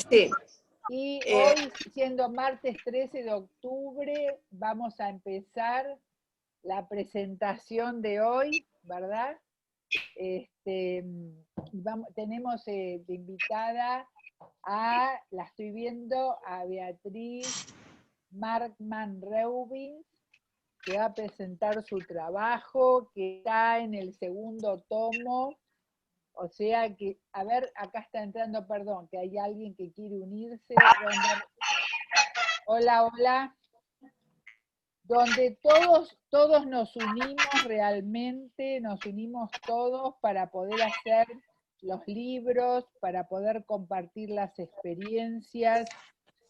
Sí. Y hoy, siendo martes 13 de octubre, vamos a empezar la presentación de hoy, ¿verdad? Tenemos de invitada la estoy viendo, a Beatriz Markman-Reubens, que va a presentar su trabajo, que está en el segundo tomo. O sea que, a ver, acá está entrando, perdón, que hay alguien que quiere unirse. Hola, hola. Donde todos nos unimos realmente, nos unimos todos para poder hacer los libros, para poder compartir las experiencias.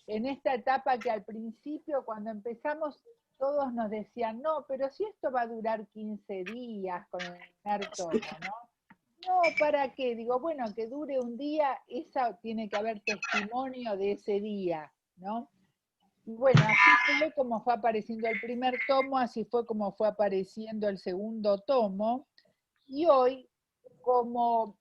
En esta etapa que al principio, cuando empezamos, todos nos decían, no, pero si esto va a durar 15 días con el primer tomo, ¿no? No, ¿para qué? Digo, bueno, que dure un día, tiene que haber testimonio de ese día, ¿no? Y bueno, así fue como fue apareciendo el primer tomo, así fue como fue apareciendo el segundo tomo. Y hoy, como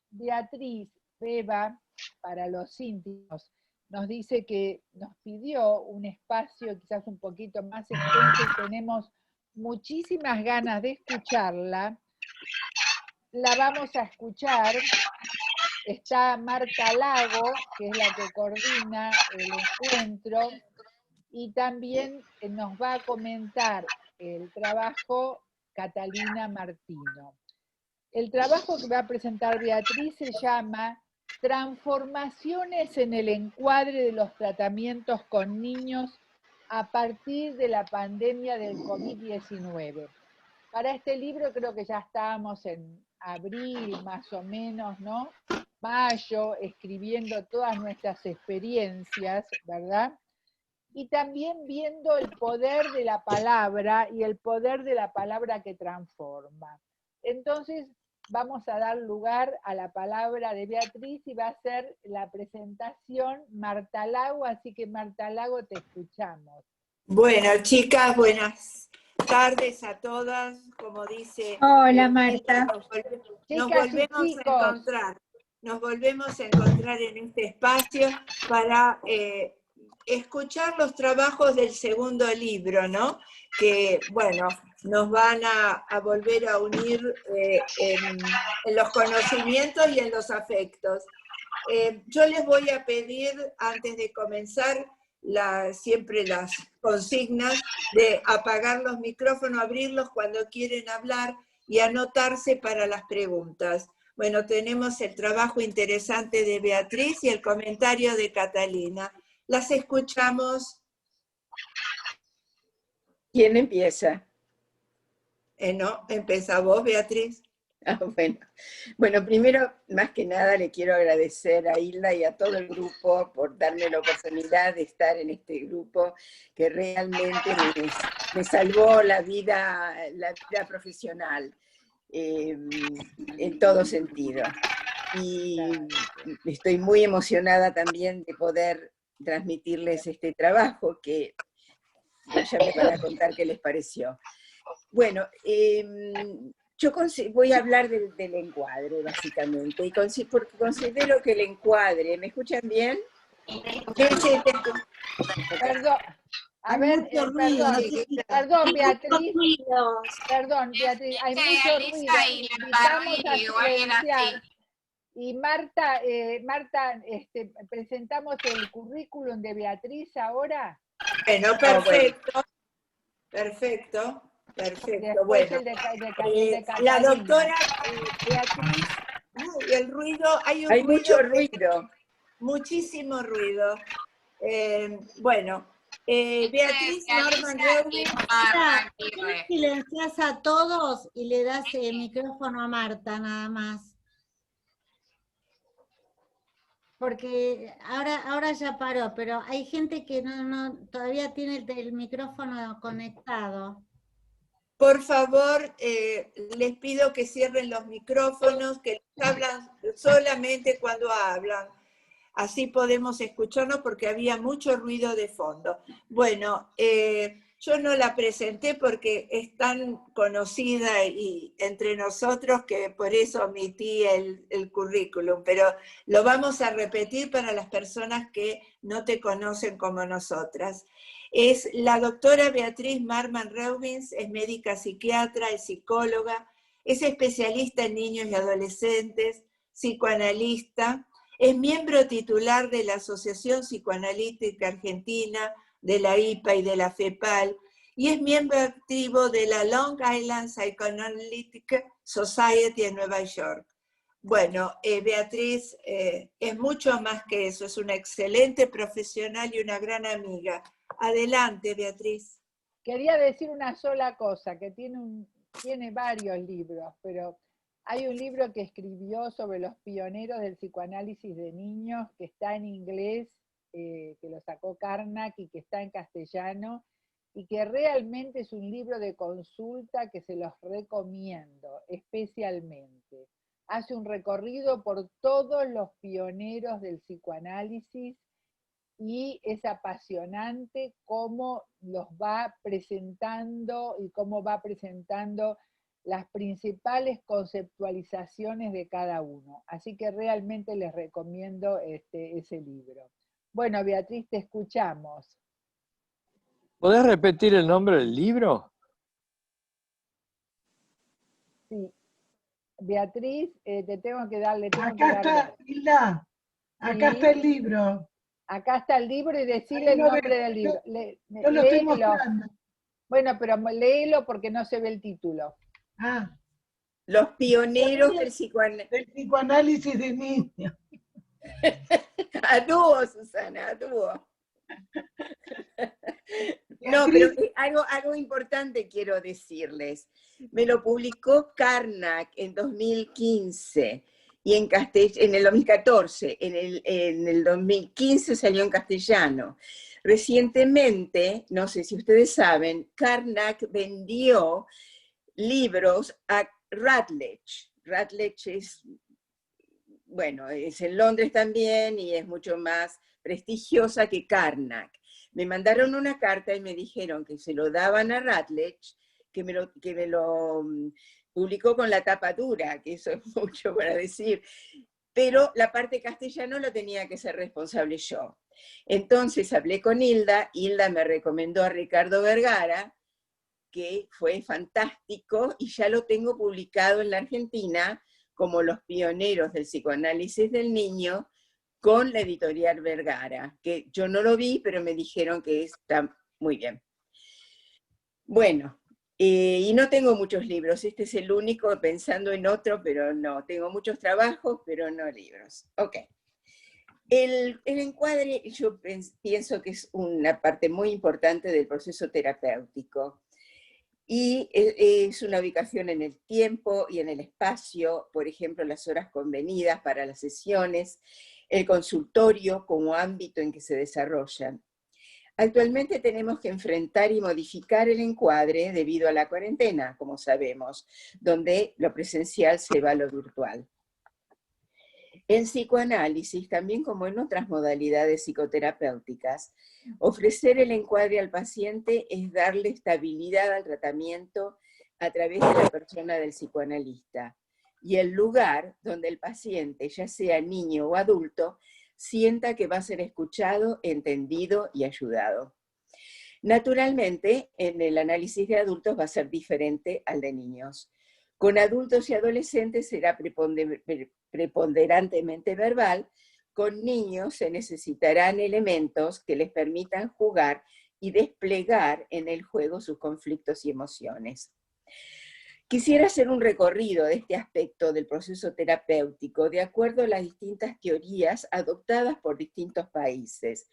Beatriz Beba, para los íntimos, nos dice que nos pidió un espacio quizás un poquito más extenso y tenemos muchísimas ganas de escucharla, la vamos a escuchar. Está Marta Lago, que es la que coordina el encuentro, y también nos va a comentar el trabajo Catalina Martino. El trabajo que va a presentar Beatriz se llama Transformaciones en el encuadre de los tratamientos con niños a partir de la pandemia del COVID-19. Para este libro creo que ya estábamos en abril más o menos, ¿no? Mayo, escribiendo todas nuestras experiencias, ¿verdad? Y también viendo el poder de la palabra y el poder de la palabra que transforma. Entonces vamos a dar lugar a la palabra de Beatriz y va a ser la presentación Marta Lago, así que Marta Lago, te escuchamos. Bueno, chicas, buenas tardes a todas, como dice... Hola, Marta. Nos volvemos a encontrar. Nos volvemos a encontrar en este espacio para escuchar los trabajos del segundo libro, ¿no? Que, bueno, nos van a volver a unir en los conocimientos y en los afectos. Yo les voy a pedir, antes de comenzar, siempre las consignas de apagar los micrófonos, abrirlos cuando quieren hablar y anotarse para las preguntas. Bueno, tenemos el trabajo interesante de Beatriz y el comentario de Catalina. Las escuchamos. ¿Quién empieza? No, empieza vos, Beatriz. Ah, bueno, primero, más que nada, le quiero agradecer a Hilda y a todo el grupo por darme la oportunidad de estar en este grupo que realmente me salvó la vida profesional en todo sentido. Y estoy muy emocionada también de poder transmitirles este trabajo que ya me van a contar qué les pareció. Bueno, yo voy a hablar del encuadre, básicamente, porque considero que el encuadre, ¿me escuchan bien? Perdón, a ver, perdón, Beatriz, hay mucho ruido, invitamos a silenciar. Y Marta, presentamos el currículum de Beatriz ahora. Bueno, perfecto, perfecto. Perfecto, bueno. La doctora Beatriz, el ruido, hay mucho ruido. Muchísimo ruido. Bueno, Beatriz Markman-Reubens. Silencias a todos y le das el micrófono a Marta, nada más. Porque ahora ya paró, pero hay gente que todavía tiene el micrófono conectado. Por favor, les pido que cierren los micrófonos, que hablan solamente cuando hablan. Así podemos escucharnos porque había mucho ruido de fondo. Bueno, Yo no la presenté porque es tan conocida y entre nosotros que por eso omití el currículum, pero lo vamos a repetir para las personas que no te conocen como nosotras. Es la doctora Beatriz Marman Reubens, es médica psiquiatra, es psicóloga, es especialista en niños y adolescentes, psicoanalista, es miembro titular de la Asociación Psicoanalítica Argentina, de la IPA y de la FEPAL, y es miembro activo de la Long Island Psychoanalytic Society en Nueva York. Bueno, Beatriz es mucho más que eso, es una excelente profesional y una gran amiga. Adelante, Beatriz. Quería decir una sola cosa, que tiene varios libros, pero hay un libro que escribió sobre los pioneros del psicoanálisis de niños, que está en inglés, que lo sacó Karnak y que está en castellano, y que realmente es un libro de consulta que se los recomiendo especialmente. Hace un recorrido por todos los pioneros del psicoanálisis y es apasionante cómo los va presentando y cómo va presentando las principales conceptualizaciones de cada uno. Así que realmente les recomiendo ese libro. Bueno, Beatriz, te escuchamos. ¿Podés repetir el nombre del libro? Sí. Beatriz, te tengo que darle... Acá está, Hilda. Acá está el libro. Acá está el libro y decirle el nombre del libro. Yo lo estoy mostrando. Bueno, pero léelo porque no se ve el título. Ah. Los pioneros del psicoanálisis de niños. A dúo, Susana, a dúo. No, pero algo importante quiero decirles. Me lo publicó Karnak en 2015 y en el 2014. En el 2015 salió en castellano. Recientemente, no sé si ustedes saben, Karnak vendió libros a Routledge. Routledge es, bueno, es en Londres también y es mucho más prestigiosa que Karnak. Me mandaron una carta y me dijeron que se lo daban a Routledge, que me lo publicó con la tapa dura, que eso es mucho para decir, pero la parte castellano lo tenía que ser responsable yo. Entonces hablé con Hilda me recomendó a Ricardo Vergara, que fue fantástico, y ya lo tengo publicado en la Argentina como Los pioneros del psicoanálisis del niño, con la editorial Vergara, que yo no lo vi, pero me dijeron que está muy bien. Bueno, y no tengo muchos libros, este es el único, pensando en otro, pero no, tengo muchos trabajos, pero no libros. Ok. El encuadre yo pienso que es una parte muy importante del proceso terapéutico. Y es una ubicación en el tiempo y en el espacio, por ejemplo, las horas convenidas para las sesiones, el consultorio como ámbito en que se desarrollan. Actualmente tenemos que enfrentar y modificar el encuadre debido a la cuarentena, como sabemos, donde lo presencial se va a lo virtual. En psicoanálisis, también como en otras modalidades psicoterapéuticas, ofrecer el encuadre al paciente es darle estabilidad al tratamiento a través de la persona del psicoanalista, y el lugar donde el paciente, ya sea niño o adulto, sienta que va a ser escuchado, entendido y ayudado. Naturalmente, en el análisis de adultos va a ser diferente al de niños. Con adultos y adolescentes será preponderantemente verbal, con niños se necesitarán elementos que les permitan jugar y desplegar en el juego sus conflictos y emociones. Quisiera hacer un recorrido de este aspecto del proceso terapéutico de acuerdo a las distintas teorías adoptadas por distintos países,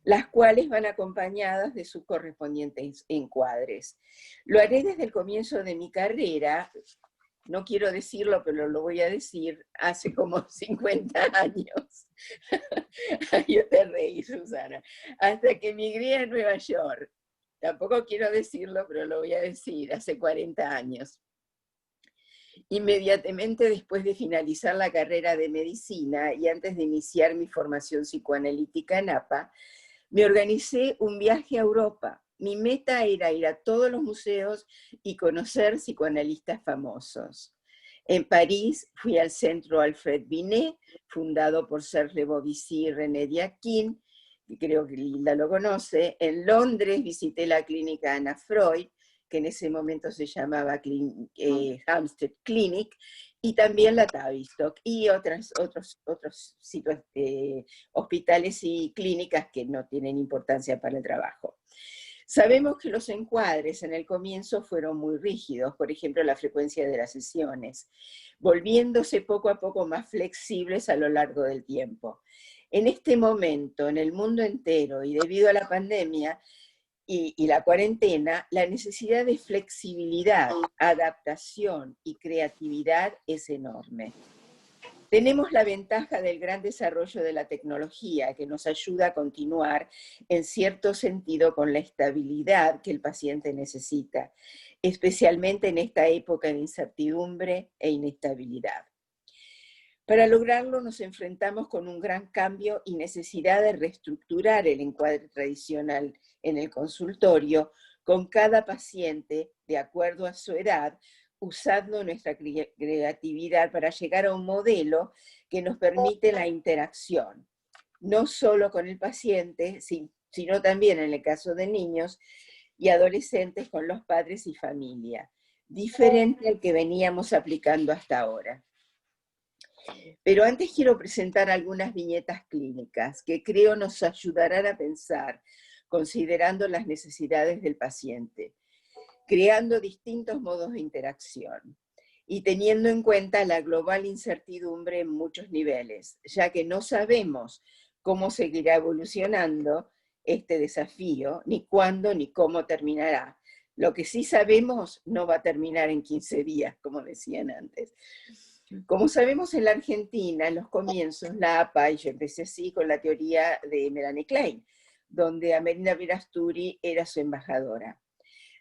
las cuales van acompañadas de sus correspondientes encuadres. Lo haré desde el comienzo de mi carrera, no quiero decirlo, pero lo voy a decir, hace como 50 años. Yo te reí, Susana. Hasta que emigré a Nueva York. Tampoco quiero decirlo, pero lo voy a decir, hace 40 años. Inmediatamente después de finalizar la carrera de medicina y antes de iniciar mi formación psicoanalítica en APA, me organicé un viaje a Europa, mi meta era ir a todos los museos y conocer psicoanalistas famosos. En París fui al Centro Alfred Binet, fundado por Serge Bovici y René Diaquin, que creo que Linda lo conoce. En Londres visité la clínica Anna Freud, que en ese momento se llamaba Hampstead Clinic, y también la Tavistock, y otros hospitales y clínicas que no tienen importancia para el trabajo. Sabemos que los encuadres en el comienzo fueron muy rígidos, por ejemplo, la frecuencia de las sesiones, volviéndose poco a poco más flexibles a lo largo del tiempo. En este momento, en el mundo entero, y debido a la pandemia y la cuarentena, la necesidad de flexibilidad, adaptación y creatividad es enorme. Tenemos la ventaja del gran desarrollo de la tecnología que nos ayuda a continuar en cierto sentido con la estabilidad que el paciente necesita, especialmente en esta época de incertidumbre e inestabilidad. Para lograrlo nos enfrentamos con un gran cambio y necesidad de reestructurar el encuadre tradicional en el consultorio con cada paciente de acuerdo a su edad, usando nuestra creatividad para llegar a un modelo que nos permite la interacción, no solo con el paciente, sino también en el caso de niños y adolescentes con los padres y familia, diferente al que veníamos aplicando hasta ahora. Pero antes quiero presentar algunas viñetas clínicas que creo nos ayudarán a pensar, considerando las necesidades del paciente, creando distintos modos de interacción y teniendo en cuenta la global incertidumbre en muchos niveles, ya que no sabemos cómo seguirá evolucionando este desafío, ni cuándo ni cómo terminará. Lo que sí sabemos no va a terminar en 15 días, como decían antes. Como sabemos en la Argentina, en los comienzos, la APA, y yo empecé así con la teoría de Melanie Klein, donde Amerina Virasturi era su embajadora.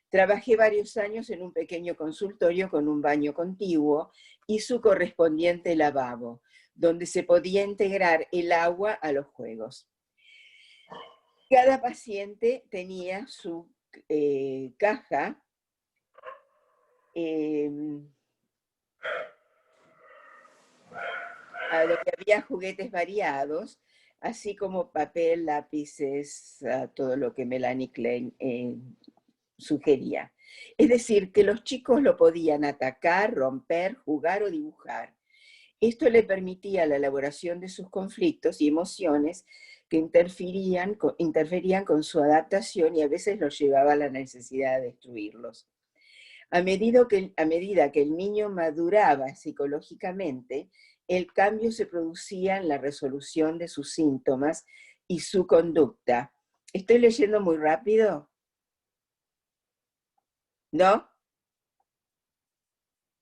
Trabajé varios años en un pequeño consultorio con un baño contiguo y su correspondiente lavabo, donde se podía integrar el agua a los juegos. Cada paciente tenía su caja donde había juguetes variados, así como papel, lápices, todo lo que Melanie Klein sugería. Es decir, que los chicos lo podían atacar, romper, jugar o dibujar. Esto le permitía la elaboración de sus conflictos y emociones que interferían con su adaptación y a veces los llevaba a la necesidad de destruirlos. A medida que el niño maduraba psicológicamente, el cambio se producía en la resolución de sus síntomas y su conducta. ¿Estoy leyendo muy rápido? ¿No?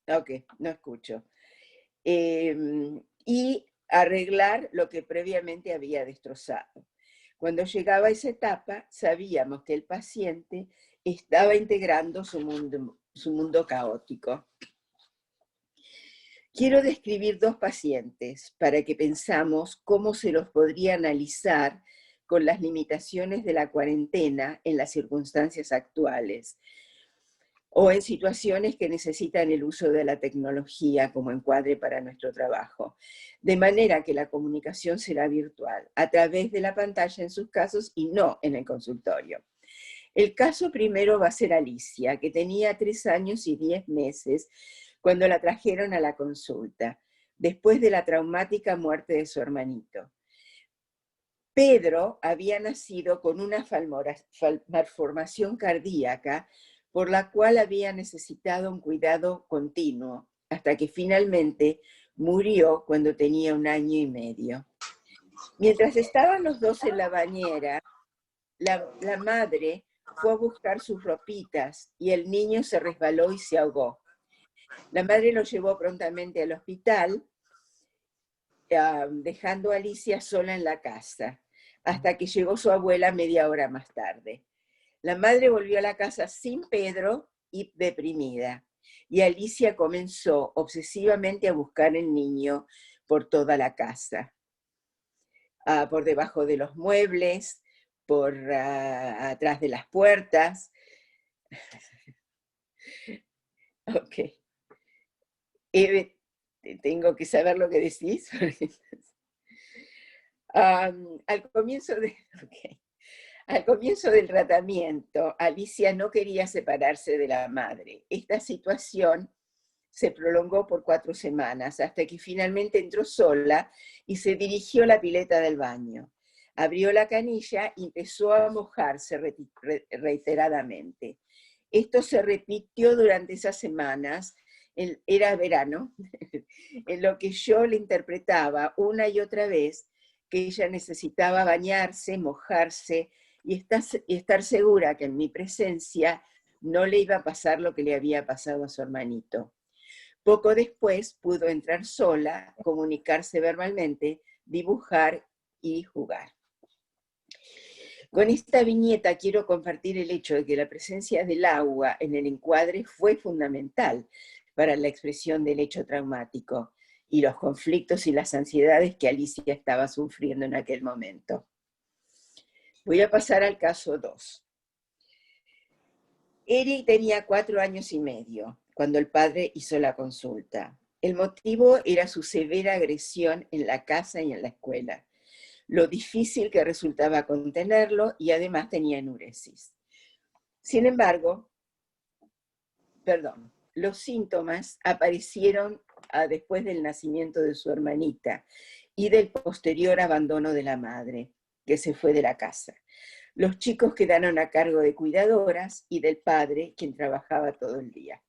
Ok, no escucho. Y arreglar lo que previamente había destrozado. Cuando llegaba a esa etapa, sabíamos que el paciente estaba integrando su mundo caótico. Quiero describir dos pacientes para que pensamos cómo se los podría analizar con las limitaciones de la cuarentena en las circunstancias actuales o en situaciones que necesitan el uso de la tecnología como encuadre para nuestro trabajo. De manera que la comunicación será virtual, a través de la pantalla en sus casos y no en el consultorio. El caso primero va a ser Alicia, que tenía 3 años y 10 meses cuando la trajeron a la consulta, después de la traumática muerte de su hermanito. Pedro había nacido con una malformación cardíaca por la cual había necesitado un cuidado continuo, hasta que finalmente murió cuando tenía 1 año y medio. Mientras estaban los dos en la bañera, la madre fue a buscar sus ropitas y el niño se resbaló y se ahogó. La madre lo llevó prontamente al hospital, dejando a Alicia sola en la casa, hasta que llegó su abuela media hora más tarde. La madre volvió a la casa sin Pedro y deprimida, y Alicia comenzó obsesivamente a buscar el niño por toda la casa, por debajo de los muebles, por atrás de las puertas. Ok. Eve, tengo que saber lo que decís. Al comienzo del tratamiento, Alicia no quería separarse de la madre. Esta situación se prolongó por 4 semanas, hasta que finalmente entró sola y se dirigió a la pileta del baño. Abrió la canilla y empezó a mojarse reiteradamente. Esto se repitió durante esas semanas, era verano, en lo que yo le interpretaba una y otra vez que ella necesitaba bañarse, mojarse y estar segura que en mi presencia no le iba a pasar lo que le había pasado a su hermanito. Poco después pudo entrar sola, comunicarse verbalmente, dibujar y jugar. Con esta viñeta quiero compartir el hecho de que la presencia del agua en el encuadre fue fundamental para la expresión del hecho traumático y los conflictos y las ansiedades que Alicia estaba sufriendo en aquel momento. Voy a pasar al caso 2. Eric tenía 4 años y medio cuando el padre hizo la consulta. El motivo era su severa agresión en la casa y en la escuela, lo difícil que resultaba contenerlo y además tenía enuresis. Sin embargo, los síntomas aparecieron después del nacimiento de su hermanita y del posterior abandono de la madre, que se fue de la casa. Los chicos quedaron a cargo de cuidadoras y del padre, quien trabajaba todo el día.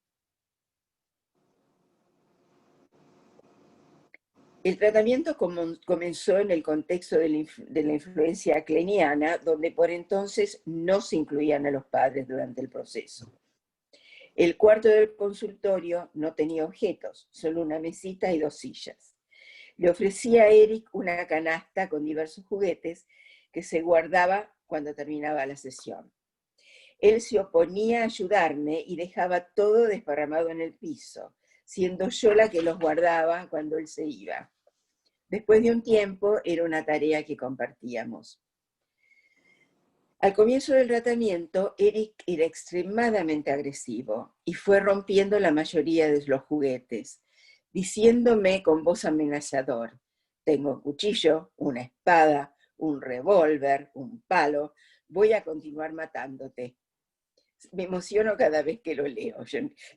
El tratamiento comenzó en el contexto de la influencia kleiniana, donde por entonces no se incluían a los padres durante el proceso. El cuarto del consultorio no tenía objetos, solo una mesita y 2 sillas. Le ofrecí a Eric una canasta con diversos juguetes que se guardaba cuando terminaba la sesión. Él se oponía a ayudarme y dejaba todo desparramado en el piso, siendo yo la que los guardaba cuando él se iba. Después de un tiempo, era una tarea que compartíamos. Al comienzo del tratamiento, Eric era extremadamente agresivo y fue rompiendo la mayoría de los juguetes, diciéndome con voz amenazador: tengo un cuchillo, una espada, un revólver, un palo, voy a continuar matándote. Me emociono cada vez que lo leo,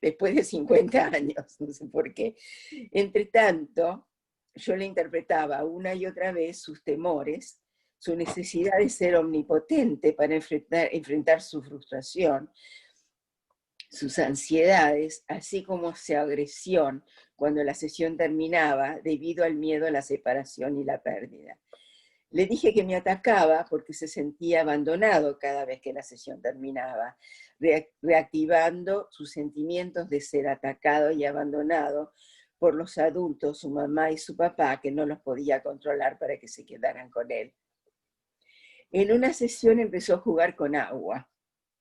después de 50 años, no sé por qué. Entre tanto, yo le interpretaba una y otra vez sus temores, su necesidad de ser omnipotente para enfrentar su frustración, sus ansiedades, así como su agresión cuando la sesión terminaba debido al miedo a la separación y la pérdida. Le dije que me atacaba porque se sentía abandonado cada vez que la sesión terminaba, reactivando sus sentimientos de ser atacado y abandonado por los adultos, su mamá y su papá, que no los podía controlar para que se quedaran con él. En una sesión empezó a jugar con agua,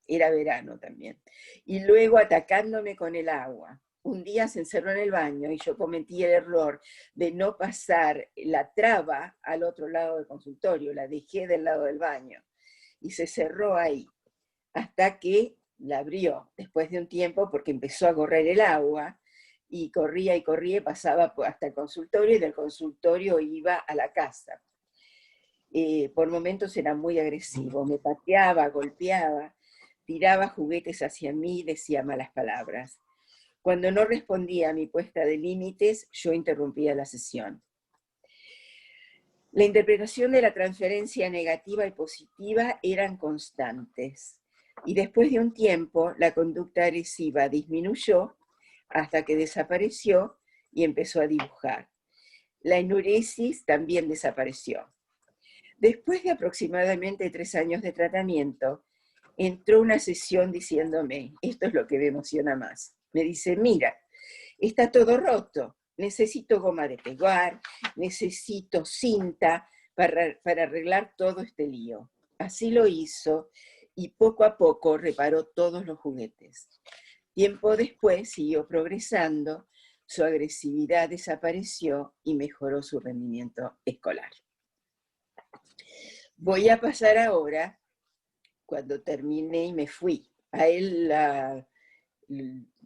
era verano también, y luego atacándome con el agua. Un día se encerró en el baño y yo cometí el error de no pasar la traba al otro lado del consultorio, la dejé del lado del baño y se cerró ahí, hasta que la abrió después de un tiempo porque empezó a correr el agua y corría y pasaba hasta el consultorio y del consultorio iba a la casa. Por momentos era muy agresivo, me pateaba, golpeaba, tiraba juguetes hacia mí, decía malas palabras. Cuando no respondía a mi puesta de límites, yo interrumpía la sesión. La interpretación de la transferencia negativa y positiva eran constantes, y después de un tiempo la conducta agresiva disminuyó hasta que desapareció y empezó a dibujar. La enuresis también desapareció. Después de aproximadamente 3 años de tratamiento, entró una sesión diciéndome, esto es lo que me emociona más. Me dice, mira, está todo roto, necesito goma de pegar, necesito cinta para arreglar todo este lío. Así lo hizo y poco a poco reparó todos los juguetes. Tiempo después siguió progresando, su agresividad desapareció y mejoró su rendimiento escolar. Voy a pasar ahora cuando terminé y me fui. A él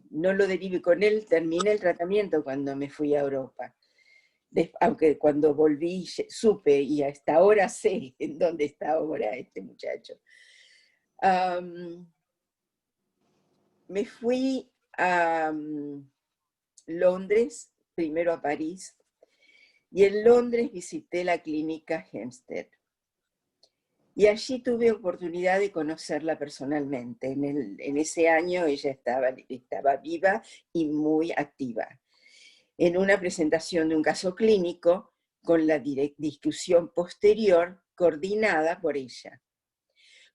no lo derivé con él, terminé el tratamiento cuando me fui a Europa. Aunque cuando volví supe, y hasta ahora sé en dónde está ahora este muchacho. Me fui a Londres, primero a París, y en Londres visité la clínica Hempstead. Y allí tuve oportunidad de conocerla personalmente. En ese año ella estaba viva y muy activa. En una presentación de un caso clínico con la discusión posterior coordinada por ella.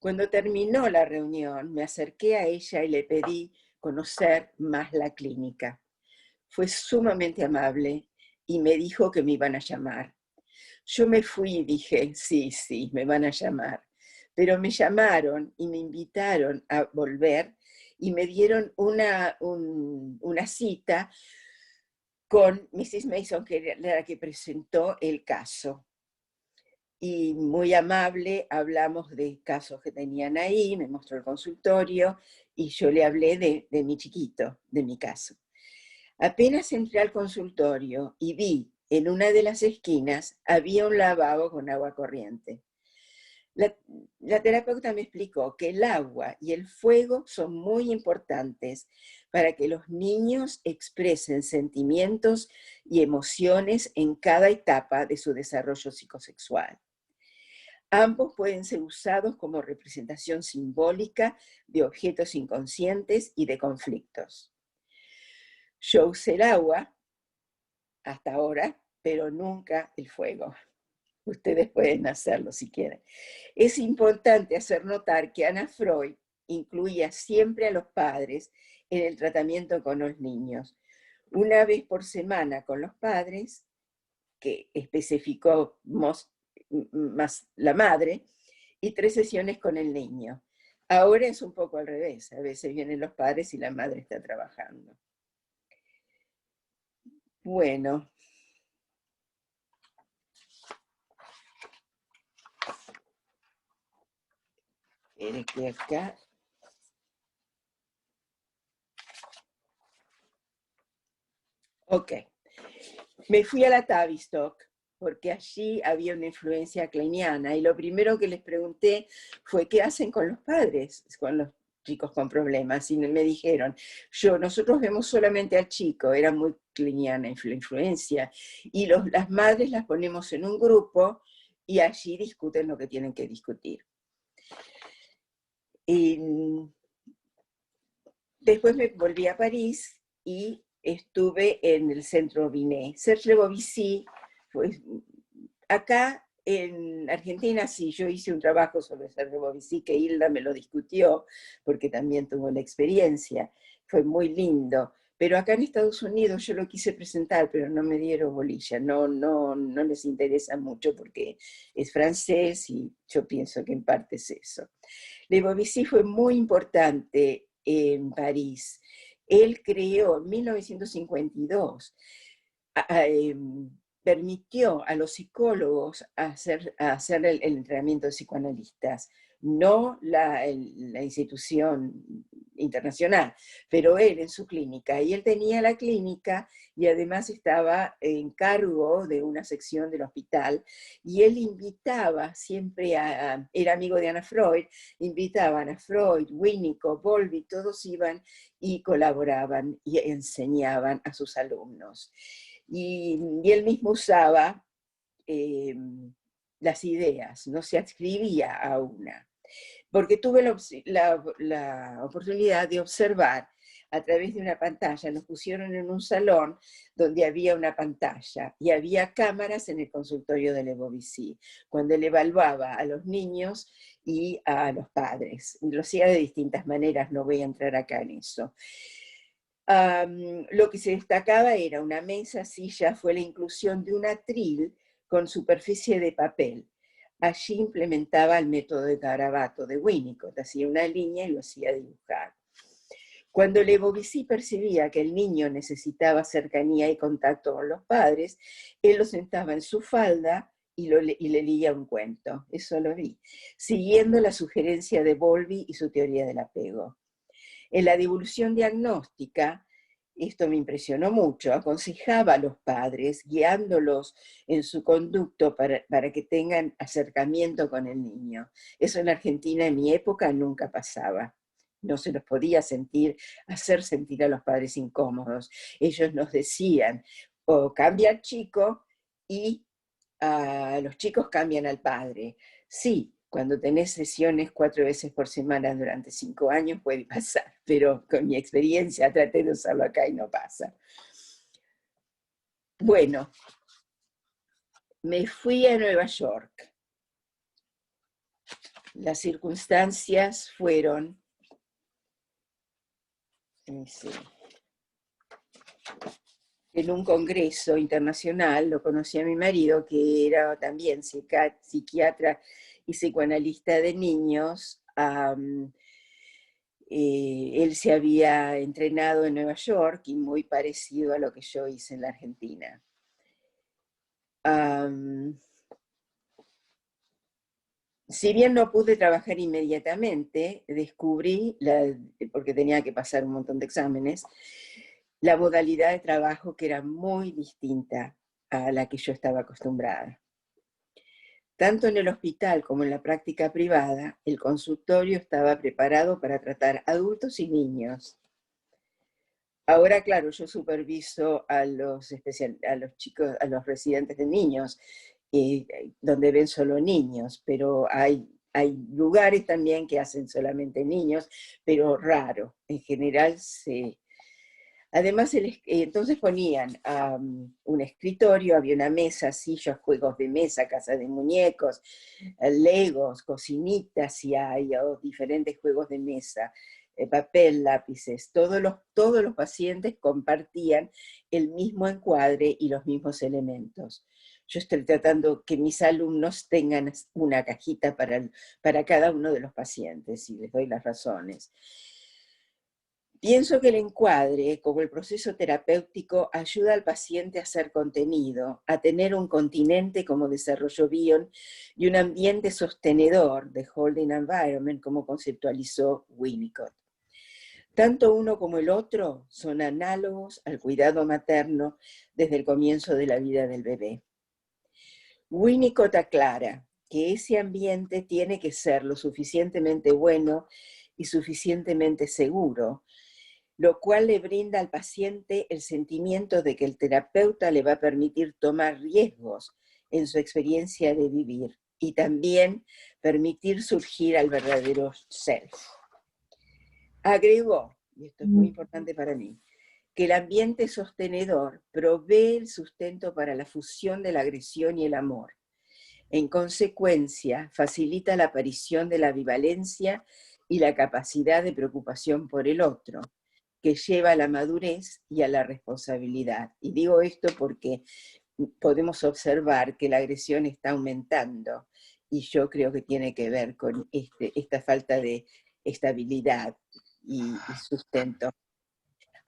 Cuando terminó la reunión, me acerqué a ella y le pedí conocer más la clínica. Fue sumamente amable y me dijo que me iban a llamar. Yo me fui y dije, sí, me van a llamar. Pero me llamaron y me invitaron a volver y me dieron una cita con Mrs. Mason, que era la que presentó el caso. Y muy amable, hablamos de casos que tenían ahí, me mostró el consultorio y yo le hablé de mi chiquito, de mi caso. Apenas entré al consultorio y vi en una de las esquinas había un lavabo con agua corriente. La terapeuta me explicó que el agua y el fuego son muy importantes para que los niños expresen sentimientos y emociones en cada etapa de su desarrollo psicosexual. Ambos pueden ser usados como representación simbólica de objetos inconscientes y de conflictos. Yo usé el agua hasta ahora, pero nunca el fuego. Ustedes pueden hacerlo si quieren. Es importante hacer notar que Anna Freud incluía siempre a los padres en el tratamiento con los niños. Una vez por semana con los padres, que especificó más la madre, y 3 sesiones con el niño. Ahora es un poco al revés. A veces vienen los padres y la madre está trabajando. Bueno. Que acá. Ok. Me fui a la Tavistock porque allí había una influencia kleiniana y lo primero que les pregunté fue ¿qué hacen con los padres, con los chicos con problemas? Y me dijeron, nosotros vemos solamente al chico, era muy kleiniana la influencia, y las madres las ponemos en un grupo y allí discuten lo que tienen que discutir. Y después me volví a París y estuve en el Centro Binet. Serge Lebovici, pues, acá en Argentina sí, yo hice un trabajo sobre Serge Lebovici que Hilda me lo discutió, porque también tuvo la experiencia, fue muy lindo. Pero acá en Estados Unidos yo lo quise presentar, pero no me dieron bolilla, no les interesa mucho porque es francés y yo pienso que en parte es eso. Lebovici fue muy importante en París. Él creó en 1952, permitió a los psicólogos hacer el entrenamiento de psicoanalistas, no la institución internacional, pero él en su clínica. Y él tenía la clínica y además estaba en cargo de una sección del hospital, y él invitaba siempre era amigo de Anna Freud, invitaba a Anna Freud, Winnicott, Bowlby, todos iban y colaboraban y enseñaban a sus alumnos. Y él mismo usaba las ideas, no se adscribía a una. Porque tuve la oportunidad de observar a través de una pantalla, nos pusieron en un salón donde había una pantalla y había cámaras en el consultorio de Lebovici, cuando él evaluaba a los niños y a los padres. Lo hacía de distintas maneras, no voy a entrar acá en eso. Lo que se destacaba era una mesa, silla, fue la inclusión de un atril con superficie de papel. Allí implementaba el método de garabato de Winnicott, hacía una línea y lo hacía dibujar. Cuando Lebovici percibía que el niño necesitaba cercanía y contacto con los padres, él lo sentaba en su falda y le leía un cuento. Eso lo vi, siguiendo la sugerencia de Bowlby y su teoría del apego. En la divulgación diagnóstica, esto me impresionó mucho, aconsejaba a los padres, guiándolos en su conducto para que tengan acercamiento con el niño. Eso en Argentina en mi época nunca pasaba. No se los podía hacer sentir a los padres incómodos. Ellos nos decían, o cambia al chico y los chicos cambian al padre. Sí, cuando tenés sesiones 4 veces por semana durante 5 años puede pasar, pero con mi experiencia traté de usarlo acá y no pasa. Bueno, me fui a Nueva York. Las circunstancias fueron... En un congreso internacional lo conocí a mi marido, que era también psiquiatra y psicoanalista de niños. Él se había entrenado en Nueva York y muy parecido a lo que yo hice en la Argentina. Si bien no pude trabajar inmediatamente, descubrí, porque tenía que pasar un montón de exámenes, la modalidad de trabajo que era muy distinta a la que yo estaba acostumbrada. Tanto en el hospital como en la práctica privada, el consultorio estaba preparado para tratar adultos y niños. Ahora, claro, yo superviso a los chicos, a los residentes de niños, donde ven solo niños, pero hay lugares también que hacen solamente niños, pero raro. En general Además, entonces ponían un escritorio, había una mesa, sillas, juegos de mesa, casa de muñecos, legos, cocinitas, y hay diferentes juegos de mesa, papel, lápices. Todos los pacientes compartían el mismo encuadre y los mismos elementos. Yo estoy tratando que mis alumnos tengan una cajita para cada uno de los pacientes, y les doy las razones. Pienso que el encuadre, como el proceso terapéutico, ayuda al paciente a ser contenido, a tener un continente, como desarrolló Bion, y un ambiente sostenedor, de holding environment, como conceptualizó Winnicott. Tanto uno como el otro son análogos al cuidado materno desde el comienzo de la vida del bebé. Winnicott aclara que ese ambiente tiene que ser lo suficientemente bueno y suficientemente seguro, lo cual le brinda al paciente el sentimiento de que el terapeuta le va a permitir tomar riesgos en su experiencia de vivir y también permitir surgir al verdadero self. Agregó, y esto es muy importante para mí, que el ambiente sostenedor provee el sustento para la fusión de la agresión y el amor. En consecuencia, facilita la aparición de la ambivalencia y la capacidad de preocupación por el otro, que lleva a la madurez y a la responsabilidad. Y digo esto porque podemos observar que la agresión está aumentando, y yo creo que tiene que ver con esta falta de estabilidad y sustento.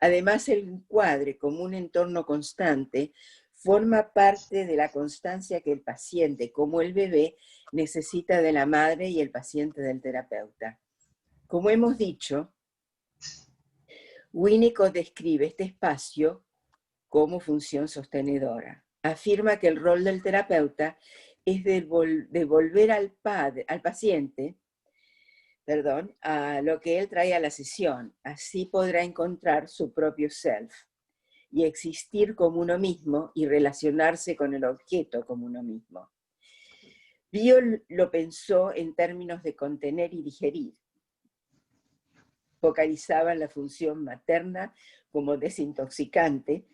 Además, el encuadre como un entorno constante forma parte de la constancia que el paciente, como el bebé, necesita de la madre y el paciente del terapeuta. Como hemos dicho, Winnicott describe este espacio como función sostenedora. Afirma que el rol del terapeuta es devolver al paciente, a lo que él trae a la sesión. Así podrá encontrar su propio self y existir como uno mismo y relacionarse con el objeto como uno mismo. Bion lo pensó en términos de contener y digerir. Focalizaba en la función materna como desintoxicante,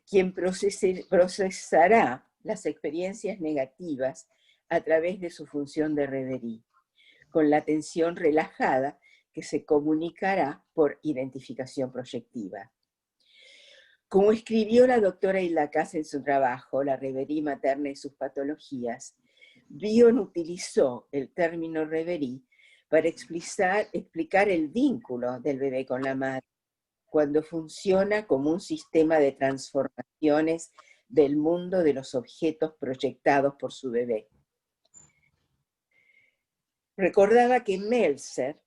quien procesará las experiencias negativas a través de su función de reverie, con la atención relajada que se comunicará por identificación proyectiva. Como escribió la doctora Hilda Cass en su trabajo, La reverie materna y sus patologías, Bion utilizó el término reverie para explicar el vínculo del bebé con la madre, cuando funciona como un sistema de transformaciones del mundo de los objetos proyectados por su bebé. Recordaba que Meltzer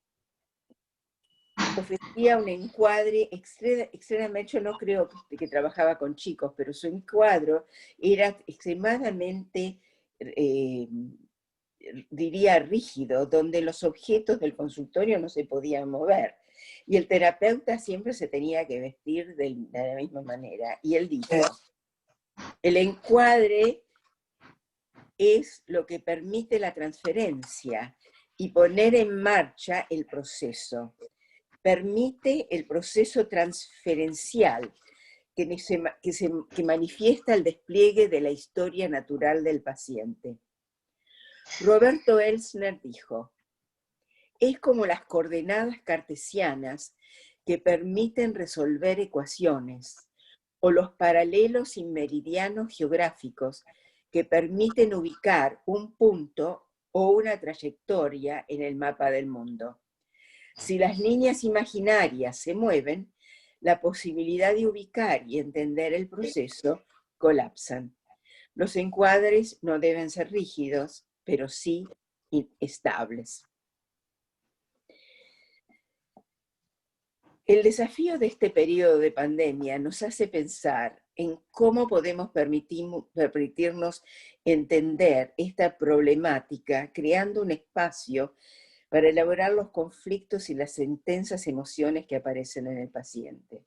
ofrecía un encuadre extremadamente, yo no creo que trabajaba con chicos, pero su encuadro era extremadamente, diría, rígido, donde los objetos del consultorio no se podían mover. Y el terapeuta siempre se tenía que vestir de la misma manera. Y él dijo, el encuadre es lo que permite la transferencia y poner en marcha el proceso. Permite el proceso transferencial que manifiesta el despliegue de la historia natural del paciente. Roberto Elsner dijo, es como las coordenadas cartesianas que permiten resolver ecuaciones, o los paralelos y meridianos geográficos que permiten ubicar un punto o una trayectoria en el mapa del mundo. Si las líneas imaginarias se mueven, la posibilidad de ubicar y entender el proceso colapsan. Los encuadres no deben ser rígidos, pero sí estables. El desafío de este periodo de pandemia nos hace pensar en cómo podemos permitirnos entender esta problemática creando un espacio para elaborar los conflictos y las intensas emociones que aparecen en el paciente.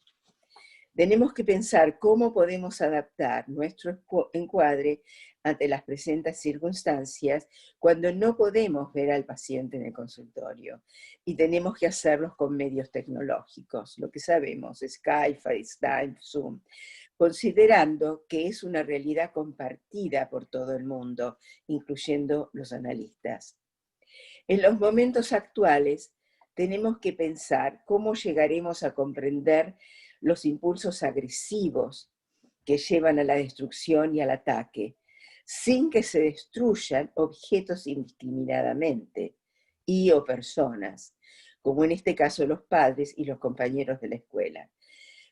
Tenemos que pensar cómo podemos adaptar nuestro encuadre ante las presentes circunstancias cuando no podemos ver al paciente en el consultorio y tenemos que hacerlos con medios tecnológicos, lo que sabemos, Skype, FaceTime, Zoom, considerando que es una realidad compartida por todo el mundo, incluyendo los analistas. En los momentos actuales tenemos que pensar cómo llegaremos a comprender los impulsos agresivos que llevan a la destrucción y al ataque, sin que se destruyan objetos indiscriminadamente y o personas, como en este caso los padres y los compañeros de la escuela,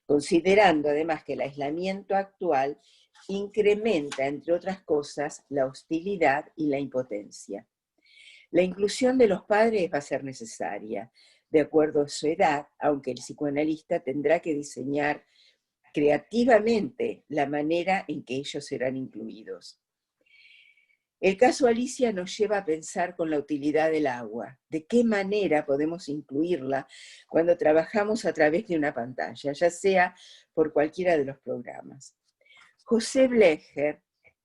considerando además que el aislamiento actual incrementa, entre otras cosas, la hostilidad y la impotencia. La inclusión de los padres va a ser necesaria, de acuerdo a su edad, aunque el psicoanalista tendrá que diseñar creativamente la manera en que ellos serán incluidos. El caso Alicia nos lleva a pensar con la utilidad del agua, de qué manera podemos incluirla cuando trabajamos a través de una pantalla, ya sea por cualquiera de los programas. José Blecher,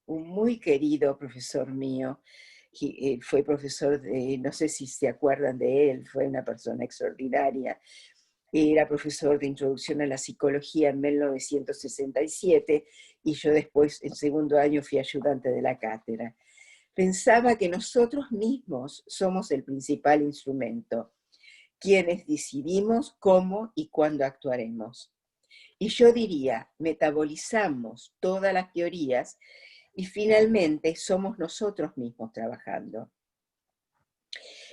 un muy querido profesor mío, fue profesor de, no sé si se acuerdan de él, fue una persona extraordinaria, era profesor de Introducción a la Psicología en 1967 y yo después, en segundo año, fui ayudante de la cátedra. Pensaba que nosotros mismos somos el principal instrumento, quienes decidimos cómo y cuándo actuaremos. Y yo diría, metabolizamos todas las teorías y finalmente somos nosotros mismos trabajando.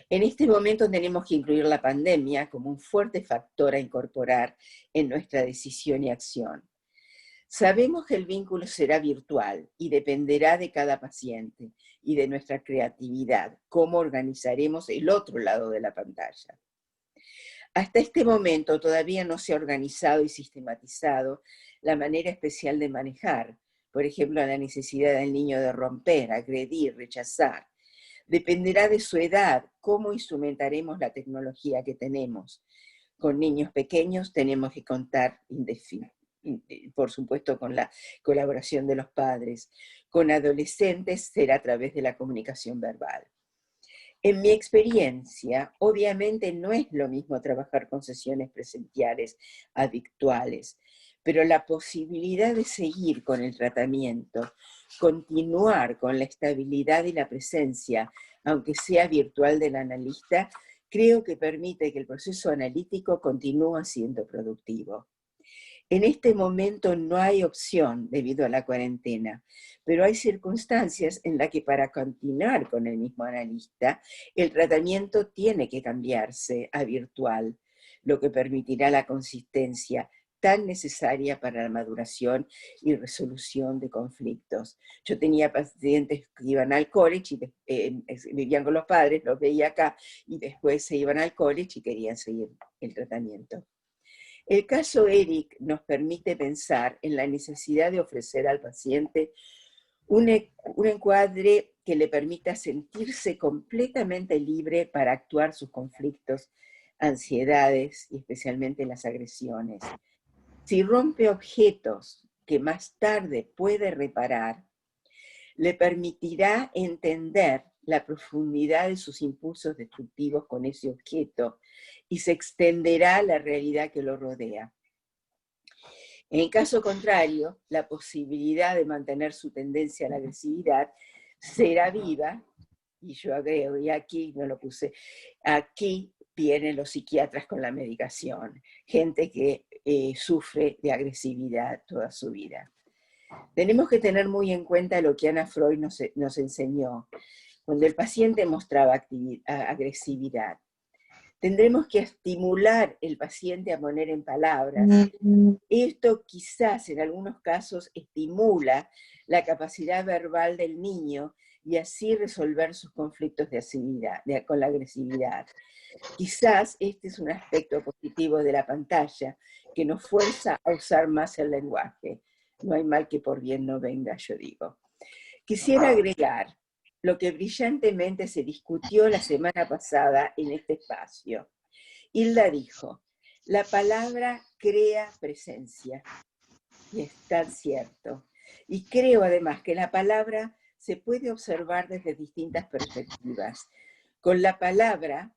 En este momento tenemos que incluir la pandemia como un fuerte factor a incorporar en nuestra decisión y acción. Sabemos que el vínculo será virtual y dependerá de cada paciente y de nuestra creatividad, cómo organizaremos el otro lado de la pantalla. Hasta este momento todavía no se ha organizado y sistematizado la manera especial de manejar, por ejemplo, la necesidad del niño de romper, agredir, rechazar. Dependerá de su edad cómo instrumentaremos la tecnología que tenemos. Con niños pequeños tenemos que contar, por supuesto, con la colaboración de los padres. Con adolescentes será a través de la comunicación verbal. En mi experiencia, obviamente no es lo mismo trabajar con sesiones presenciales a virtuales, pero la posibilidad de seguir con el tratamiento, continuar con la estabilidad y la presencia, aunque sea virtual del analista, creo que permite que el proceso analítico continúe siendo productivo. En este momento no hay opción debido a la cuarentena, pero hay circunstancias en las que para continuar con el mismo analista, el tratamiento tiene que cambiarse a virtual, lo que permitirá la consistencia tan necesaria para la maduración y resolución de conflictos. Yo tenía pacientes que iban al college y vivían con los padres, los veía acá, y después se iban al college y querían seguir el tratamiento. El caso Eric nos permite pensar en la necesidad de ofrecer al paciente un encuadre que le permita sentirse completamente libre para actuar sus conflictos, ansiedades y especialmente las agresiones. Si rompe objetos que más tarde puede reparar, le permitirá entender la profundidad de sus impulsos destructivos con ese objeto y se extenderá la realidad que lo rodea. En caso contrario, la posibilidad de mantener su tendencia a la agresividad será viva, y yo agrego, y aquí no lo puse, aquí vienen los psiquiatras con la medicación, gente que sufre de agresividad toda su vida. Tenemos que tener muy en cuenta lo que Ana Freud nos enseñó. Cuando el paciente mostraba agresividad, tendremos que estimular al paciente a poner en palabras. Esto quizás en algunos casos estimula la capacidad verbal del niño y así resolver sus conflictos con la agresividad. Quizás este es un aspecto positivo de la pantalla que nos fuerza a usar más el lenguaje. No hay mal que por bien no venga, yo digo. Quisiera agregar lo que brillantemente se discutió la semana pasada en este espacio. Hilda dijo, la palabra crea presencia, y es tan cierto. Y creo además que la palabra se puede observar desde distintas perspectivas. Con la palabra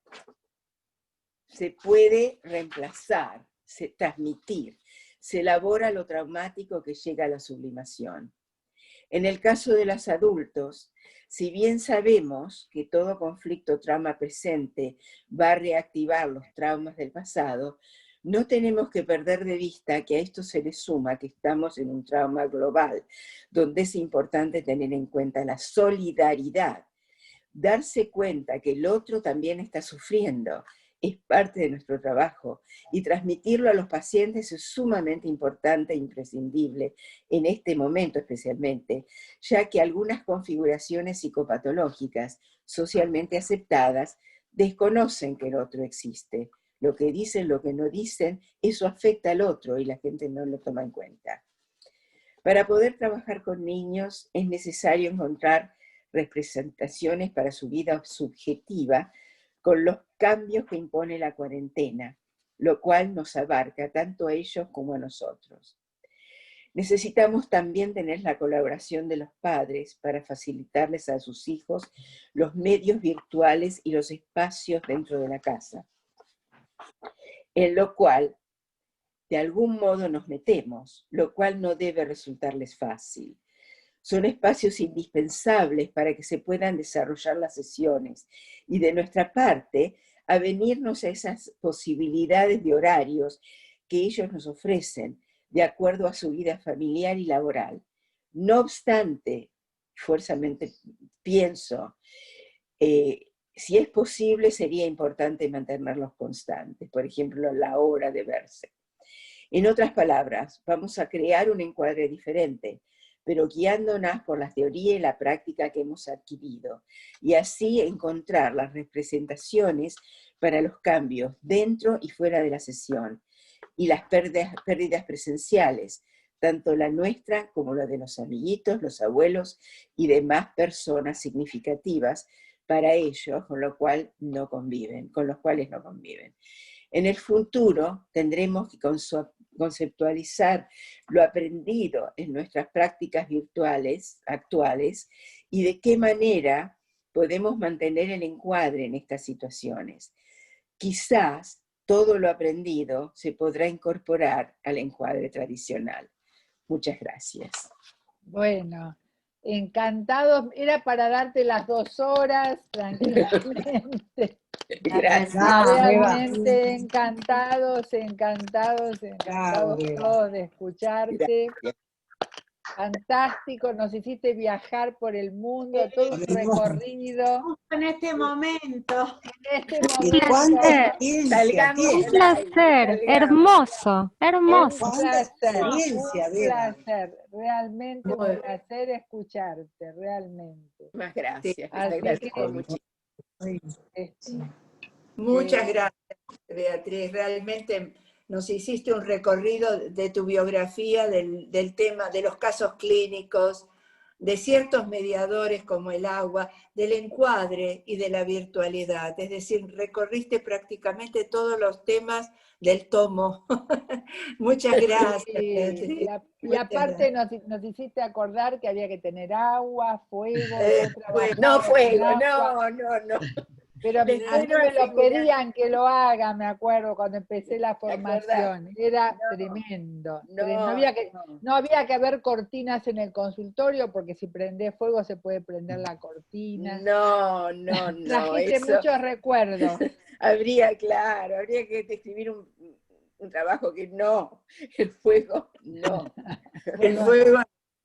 se puede reemplazar, transmitir, se elabora lo traumático que llega a la sublimación. En el caso de los adultos, si bien sabemos que todo conflicto trauma presente va a reactivar los traumas del pasado, no tenemos que perder de vista que a esto se le suma que estamos en un trauma global, donde es importante tener en cuenta la solidaridad, darse cuenta que el otro también está sufriendo, es parte de nuestro trabajo, y transmitirlo a los pacientes es sumamente importante e imprescindible en este momento especialmente, ya que algunas configuraciones psicopatológicas socialmente aceptadas desconocen que el otro existe. Lo que dicen, lo que no dicen, eso afecta al otro y la gente no lo toma en cuenta. Para poder trabajar con niños es necesario encontrar representaciones para su vida subjetiva con los cambios que impone la cuarentena, lo cual nos abarca tanto a ellos como a nosotros. Necesitamos también tener la colaboración de los padres para facilitarles a sus hijos los medios virtuales y los espacios dentro de la casa, en lo cual de algún modo nos metemos, lo cual no debe resultarles fácil. Son espacios indispensables para que se puedan desarrollar las sesiones y de nuestra parte, avenirnos a esas posibilidades de horarios que ellos nos ofrecen de acuerdo a su vida familiar y laboral. No obstante, fuerzamente pienso, si es posible sería importante mantenerlos constantes, por ejemplo, la hora de verse. En otras palabras, vamos a crear un encuadre diferente, pero guiándonos por la teoría y la práctica que hemos adquirido, y así encontrar las representaciones para los cambios dentro y fuera de la sesión, y las pérdidas presenciales, tanto la nuestra como la de los amiguitos, los abuelos y demás personas significativas para ellos, con los cuales no conviven. En el futuro tendremos que conceptualizar lo aprendido en nuestras prácticas virtuales actuales y de qué manera podemos mantener el encuadre en estas situaciones. Quizás todo lo aprendido se podrá incorporar al encuadre tradicional. Muchas gracias. Bueno, encantados. Era para darte las 2 horas, tranquilamente. Gracias. Realmente encantados Bravo, Eva. todos de escucharte. Gracias. fantástico, nos hiciste viajar por el mundo, todo un recorrido. En este momento. En este Y momento. cuánta ciencia Salgamos tiene. Un placer, hermoso, hermoso. Un Cuánta placer, ciencia, un Beba. placer, realmente Muy un bien. placer escucharte, realmente. Más gracias, te Así agradezco que, muchísimo. Muchas gracias, Beatriz. Realmente nos hiciste un recorrido de tu biografía, del tema, de los casos clínicos, de ciertos mediadores como el agua, del encuadre y de la virtualidad. Es decir, recorriste prácticamente todos los temas del tomo. Muchas gracias, Beatriz. y aparte nos hiciste acordar que había que tener agua, fuego, yo trabajaba No con fuego, agua. no. Pero a mí Después me lo asegurar- pedían que lo haga, me acuerdo, cuando empecé la formación. Era No, tremendo. no, No había que haber cortinas en el consultorio, porque si prende fuego se puede prender la cortina. no, Trajiste eso muchos recuerdos. habría que escribir un trabajo que no, el fuego no. El fuego,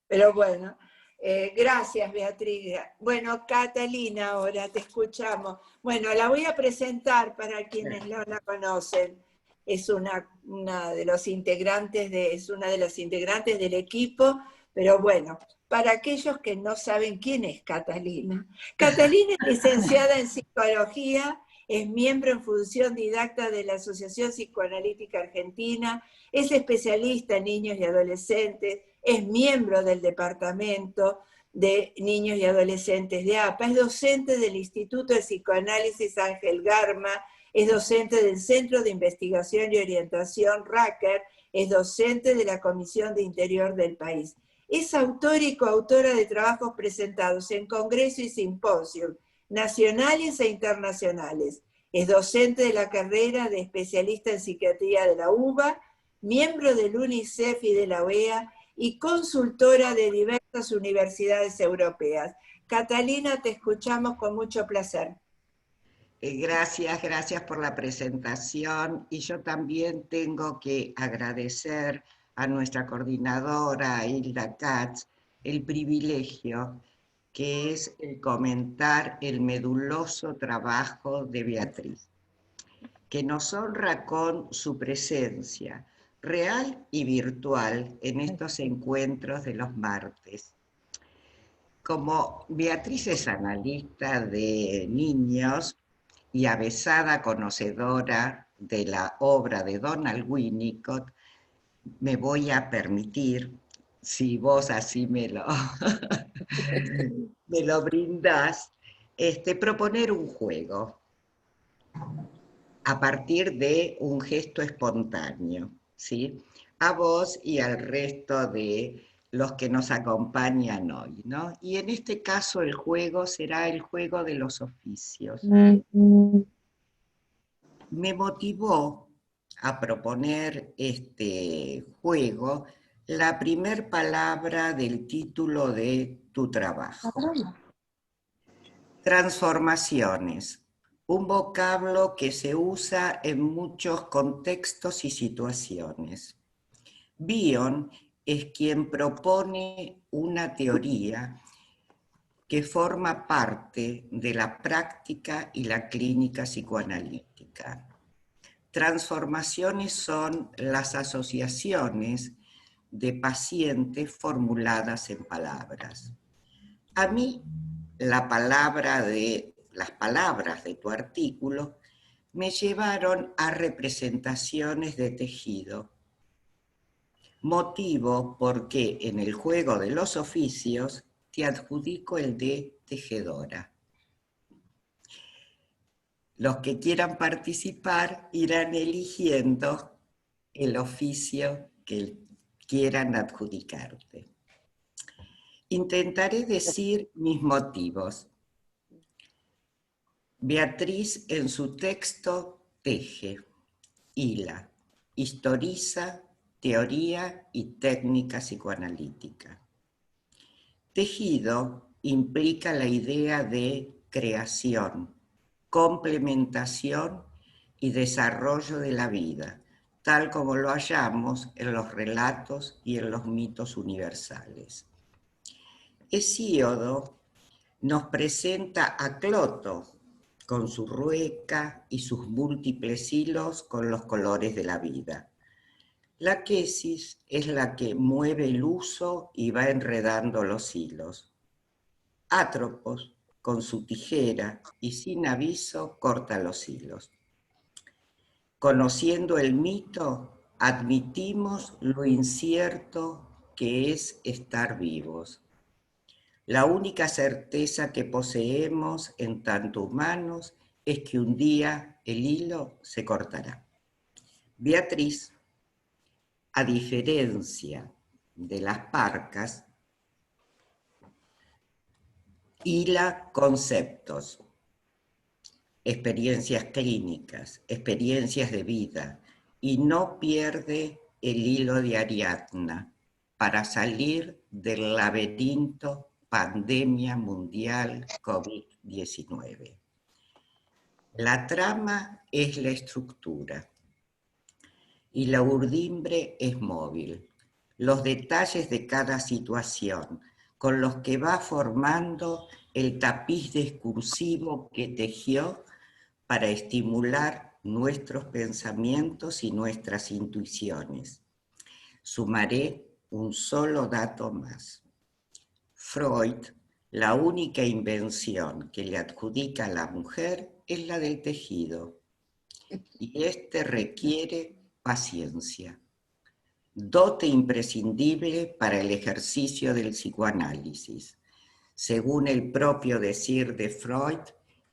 pero bueno. Gracias, Beatriz. Bueno, Catalina, ahora te escuchamos. Bueno, la voy a presentar para quienes no la conocen. Es una de los integrantes es una de las integrantes del equipo, pero bueno, para aquellos que no saben quién es Catalina. Catalina es licenciada en psicología, es miembro en función didacta de la Asociación Psicoanalítica Argentina, es especialista en niños y adolescentes, es miembro del Departamento de Niños y Adolescentes de APA, es docente del Instituto de Psicoanálisis Ángel Garma, es docente del Centro de Investigación y Orientación RACER, es docente de la Comisión de Interior del país. Es autora y coautora de trabajos presentados en congresos y simposios nacionales e internacionales. Es docente de la carrera de especialista en psiquiatría de la UBA, miembro del UNICEF y de la OEA, y consultora de diversas universidades europeas. Catalina, te escuchamos con mucho placer. Gracias por la presentación, y yo también tengo que agradecer a nuestra coordinadora Hilda Katz el privilegio que es el comentar el meduloso trabajo de Beatriz, que nos honra con su presencia real y virtual en estos encuentros de los martes. Como Beatriz es analista de niños y avesada conocedora de la obra de Donald Winnicott, me voy a permitir, si vos así me lo brindás, proponer un juego a partir de un gesto espontáneo, ¿sí? A vos y al resto de los que nos acompañan hoy, ¿no? Y en este caso el juego será el juego de los oficios. Me motivó a proponer este juego la primer palabra del título de tu trabajo. Transformaciones, un vocablo que se usa en muchos contextos y situaciones. Bion es quien propone una teoría que forma parte de la práctica y la clínica psicoanalítica. Transformaciones son las asociaciones de pacientes formuladas en palabras. A mí, las palabras de tu artículo me llevaron a representaciones de tejido, motivo porque en el juego de los oficios te adjudico el de tejedora. Los que quieran participar irán eligiendo el oficio que quieran adjudicarte. Intentaré decir mis motivos. Beatriz en su texto teje, hila, historiza, teoría y técnica psicoanalítica. Tejido implica la idea de creación, complementación y desarrollo de la vida, tal como lo hallamos en los relatos y en los mitos universales. Hesíodo nos presenta a Cloto con su rueca y sus múltiples hilos con los colores de la vida. La quesis es la que mueve el uso y va enredando los hilos. Atropos, con su tijera y sin aviso, corta los hilos. Conociendo el mito, admitimos lo incierto que es estar vivos. La única certeza que poseemos en tanto humanos es que un día el hilo se cortará. Beatriz, a diferencia de las parcas, hila conceptos, experiencias clínicas, experiencias de vida, y no pierde el hilo de Ariadna para salir del laberinto pandemia mundial COVID-19. La trama es la estructura y la urdimbre es móvil, los detalles de cada situación con los que va formando el tapiz discursivo que tejió para estimular nuestros pensamientos y nuestras intuiciones. Sumaré un solo dato más. Freud, la única invención que le adjudica a la mujer es la del tejido, y este requiere paciencia, dote imprescindible para el ejercicio del psicoanálisis. Según el propio decir de Freud,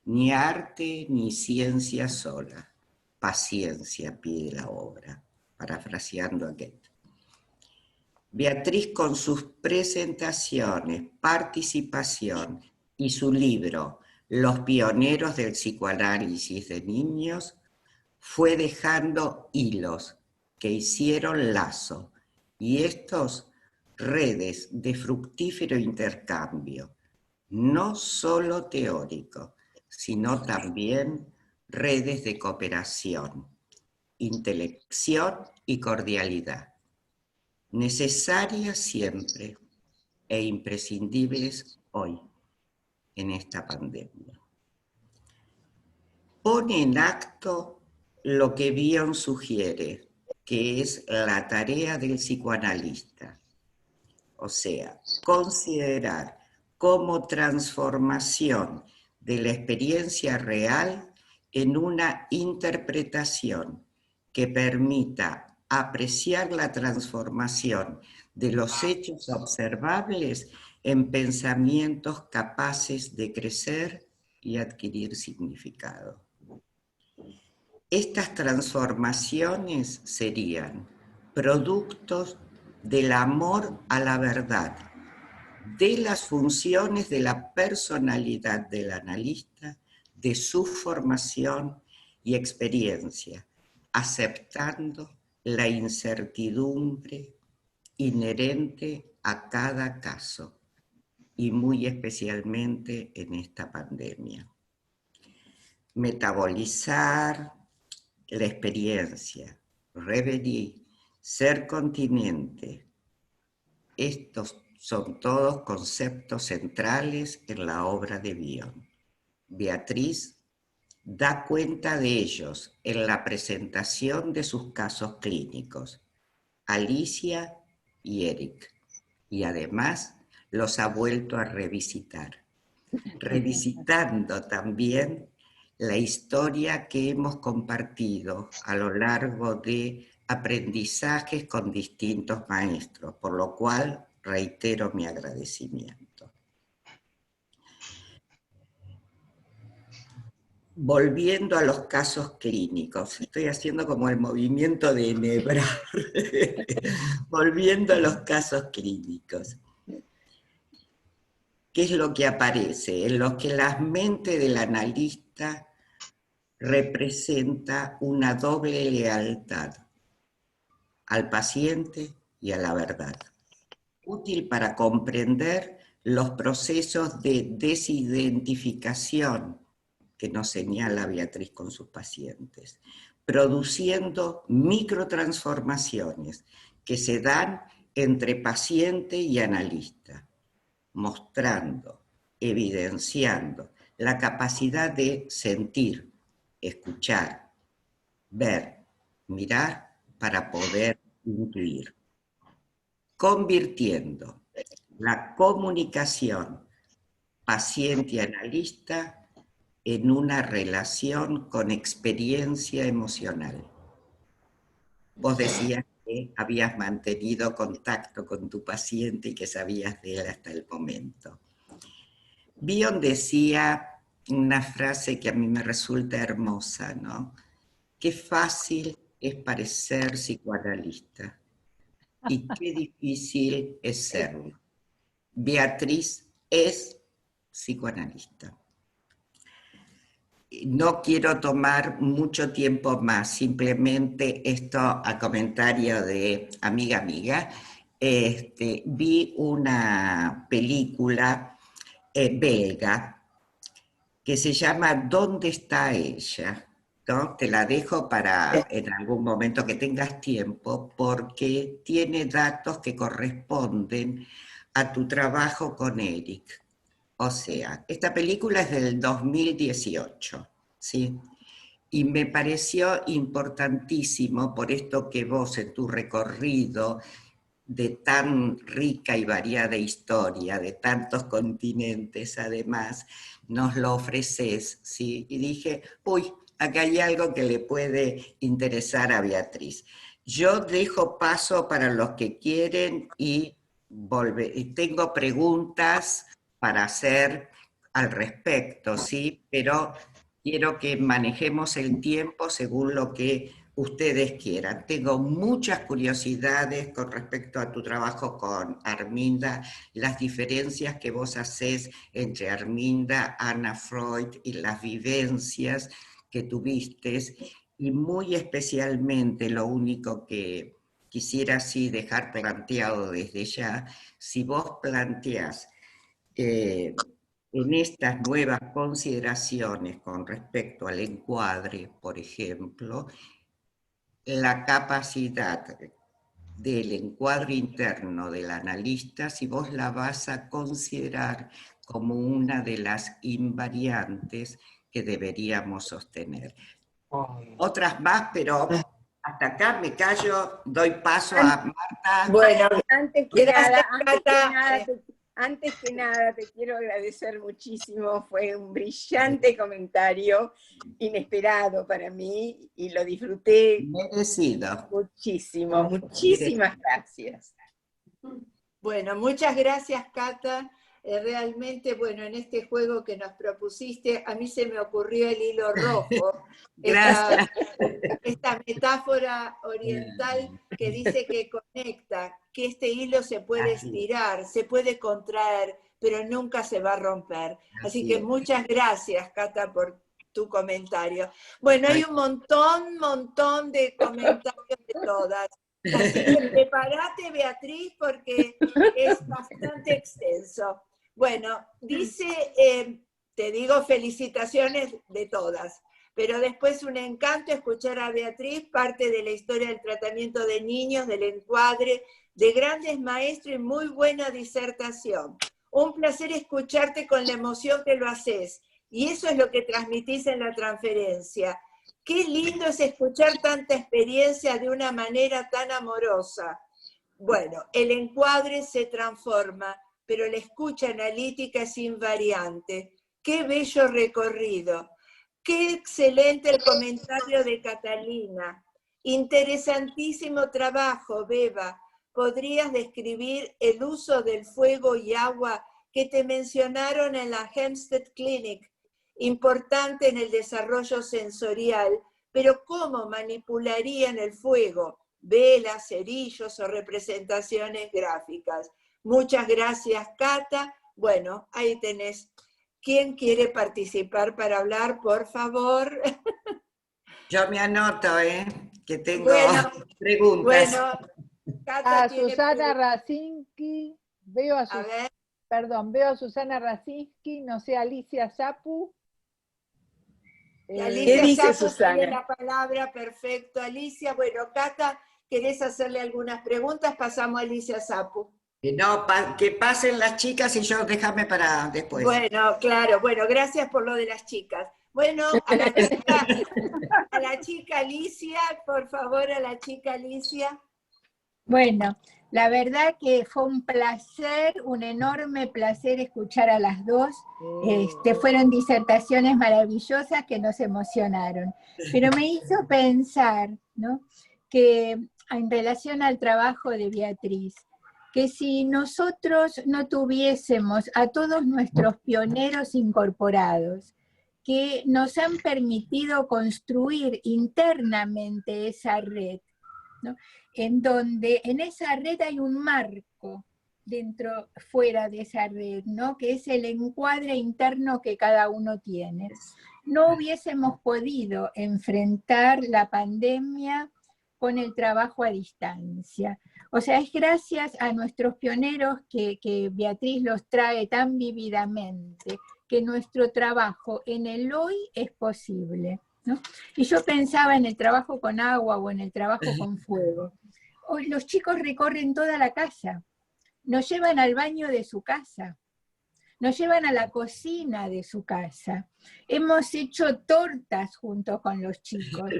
ni arte ni ciencia sola, paciencia pide la obra, parafraseando a Goethe. Beatriz, con sus presentaciones, participación y su libro Los pioneros del psicoanálisis de niños, fue dejando hilos que hicieron lazo, y estos redes de fructífero intercambio, no solo teórico, sino también redes de cooperación, intelección y cordialidad, necesarias siempre e imprescindibles hoy en esta pandemia. Pone en acto lo que Bion sugiere, que es la tarea del psicoanalista, o sea, considerar como transformación de la experiencia real en una interpretación que permita apreciar la transformación de los hechos observables en pensamientos capaces de crecer y adquirir significado. Estas transformaciones serían productos del amor a la verdad, de las funciones de la personalidad del analista, de su formación y experiencia, aceptando la incertidumbre inherente a cada caso, y muy especialmente en esta pandemia. Metabolizar la experiencia, reverie, ser continente, estos son todos conceptos centrales en la obra de Bion. Beatriz da cuenta de ellos en la presentación de sus casos clínicos, Alicia y Eric, y además los ha vuelto a revisitar, revisitando también la historia que hemos compartido a lo largo de aprendizajes con distintos maestros, por lo cual reitero mi agradecimiento. Volviendo a los casos clínicos, estoy haciendo como el movimiento de enhebrar. Volviendo a los casos clínicos. ¿Qué es lo que aparece? En los que la mente del analista representa una doble lealtad al paciente y a la verdad, útil para comprender los procesos de desidentificación que nos señala Beatriz con sus pacientes, produciendo microtransformaciones que se dan entre paciente y analista, mostrando, evidenciando la capacidad de sentir, escuchar, ver, mirar para poder intuir, convirtiendo la comunicación paciente-analista en una relación con experiencia emocional. Vos decías que habías mantenido contacto con tu paciente y que sabías de él hasta el momento. Bion decía una frase que a mí me resulta hermosa, ¿no? Qué fácil es parecer psicoanalista y qué difícil es serlo. Beatriz es psicoanalista. No quiero tomar mucho tiempo más, simplemente esto a comentario de amiga. Vi una película belga que se llama ¿Dónde está ella? ¿No? Te la dejo para en algún momento que tengas tiempo, porque tiene datos que corresponden a tu trabajo con Eric. O sea, esta película es del 2018, ¿sí? Y me pareció importantísimo por esto que vos en tu recorrido de tan rica y variada historia, de tantos continentes además, nos lo ofreces, ¿sí? Y dije, uy, acá hay algo que le puede interesar a Beatriz. Yo dejo paso para los que quieren y tengo preguntas para hacer al respecto, ¿sí? Pero quiero que manejemos el tiempo según lo que ustedes quieran. Tengo muchas curiosidades con respecto a tu trabajo con Arminda, las diferencias que vos hacés entre Arminda, Ana Freud y las vivencias que tuviste, y muy especialmente lo único que quisiera así dejar planteado desde ya, si vos planteás en estas nuevas consideraciones con respecto al encuadre, por ejemplo, la capacidad del encuadre interno del analista, si vos la vas a considerar como una de las invariantes que deberíamos sostener. Otras más, pero hasta acá me callo, doy paso a Marta. Bueno, antes que Gracias, nada, te quiero agradecer muchísimo. Fue un brillante comentario, inesperado para mí, y lo disfruté Merecido. muchísimo. Muchísimas gracias. Bueno, muchas gracias, Cata. Realmente, bueno, en este juego que nos propusiste, a mí se me ocurrió el hilo rojo. Gracias. Esta metáfora oriental que dice que conecta, que este hilo se puede estirar, se puede contraer, pero nunca se va a romper. Así que muchas gracias, Cata, por tu comentario. Bueno, hay un montón de comentarios de todas. Así que prepárate, Beatriz, porque es bastante extenso. Bueno, dice, te digo felicitaciones de todas, pero después un encanto escuchar a Beatriz, parte de la historia del tratamiento de niños, del encuadre, de grandes maestros y muy buena disertación. Un placer escucharte con la emoción que lo haces, y eso es lo que transmitís en la transferencia. Qué lindo es escuchar tanta experiencia de una manera tan amorosa. Bueno, el encuadre se transforma, pero la escucha analítica es invariante. Qué bello recorrido. Qué excelente el comentario de Catalina. Interesantísimo trabajo, Beba. ¿Podrías describir el uso del fuego y agua que te mencionaron en la Hempstead Clinic? Importante en el desarrollo sensorial, pero ¿cómo manipularían el fuego? Velas, cerillos o representaciones gráficas. Muchas gracias, Cata. Bueno, ahí tenés. ¿Quién quiere participar para hablar, por favor? Yo me anoto, que tengo preguntas. Bueno, Cata a tiene Susana Racinski, veo a Susana Racinski, no sé, Alicia Sapu. Alicia ¿Qué dice Sapo tiene Susana? la palabra, perfecto. Alicia, bueno, Cata, ¿querés hacerle algunas preguntas? Pasamos a Alicia Sapo. No, que pasen las chicas y yo déjame para después. Bueno, claro, bueno, gracias por lo de las chicas. Bueno, a la chica Alicia, por favor, a la chica Alicia. Bueno, la verdad que fue un placer, un enorme placer escuchar a las dos. Fueron disertaciones maravillosas que nos emocionaron. Pero me hizo pensar, ¿no?, que en relación al trabajo de Beatriz, que si nosotros no tuviésemos a todos nuestros pioneros incorporados, que nos han permitido construir internamente esa red, ¿no?, en donde en esa red hay un marco fuera de esa red, ¿no?, que es el encuadre interno que cada uno tiene. No hubiésemos podido enfrentar la pandemia con el trabajo a distancia. O sea, es gracias a nuestros pioneros que Beatriz los trae tan vívidamente, que nuestro trabajo en el hoy es posible, ¿no? Y yo pensaba en el trabajo con agua o en el trabajo con fuego. Hoy los chicos recorren toda la casa, nos llevan al baño de su casa, nos llevan a la cocina de su casa. Hemos hecho tortas junto con los chicos.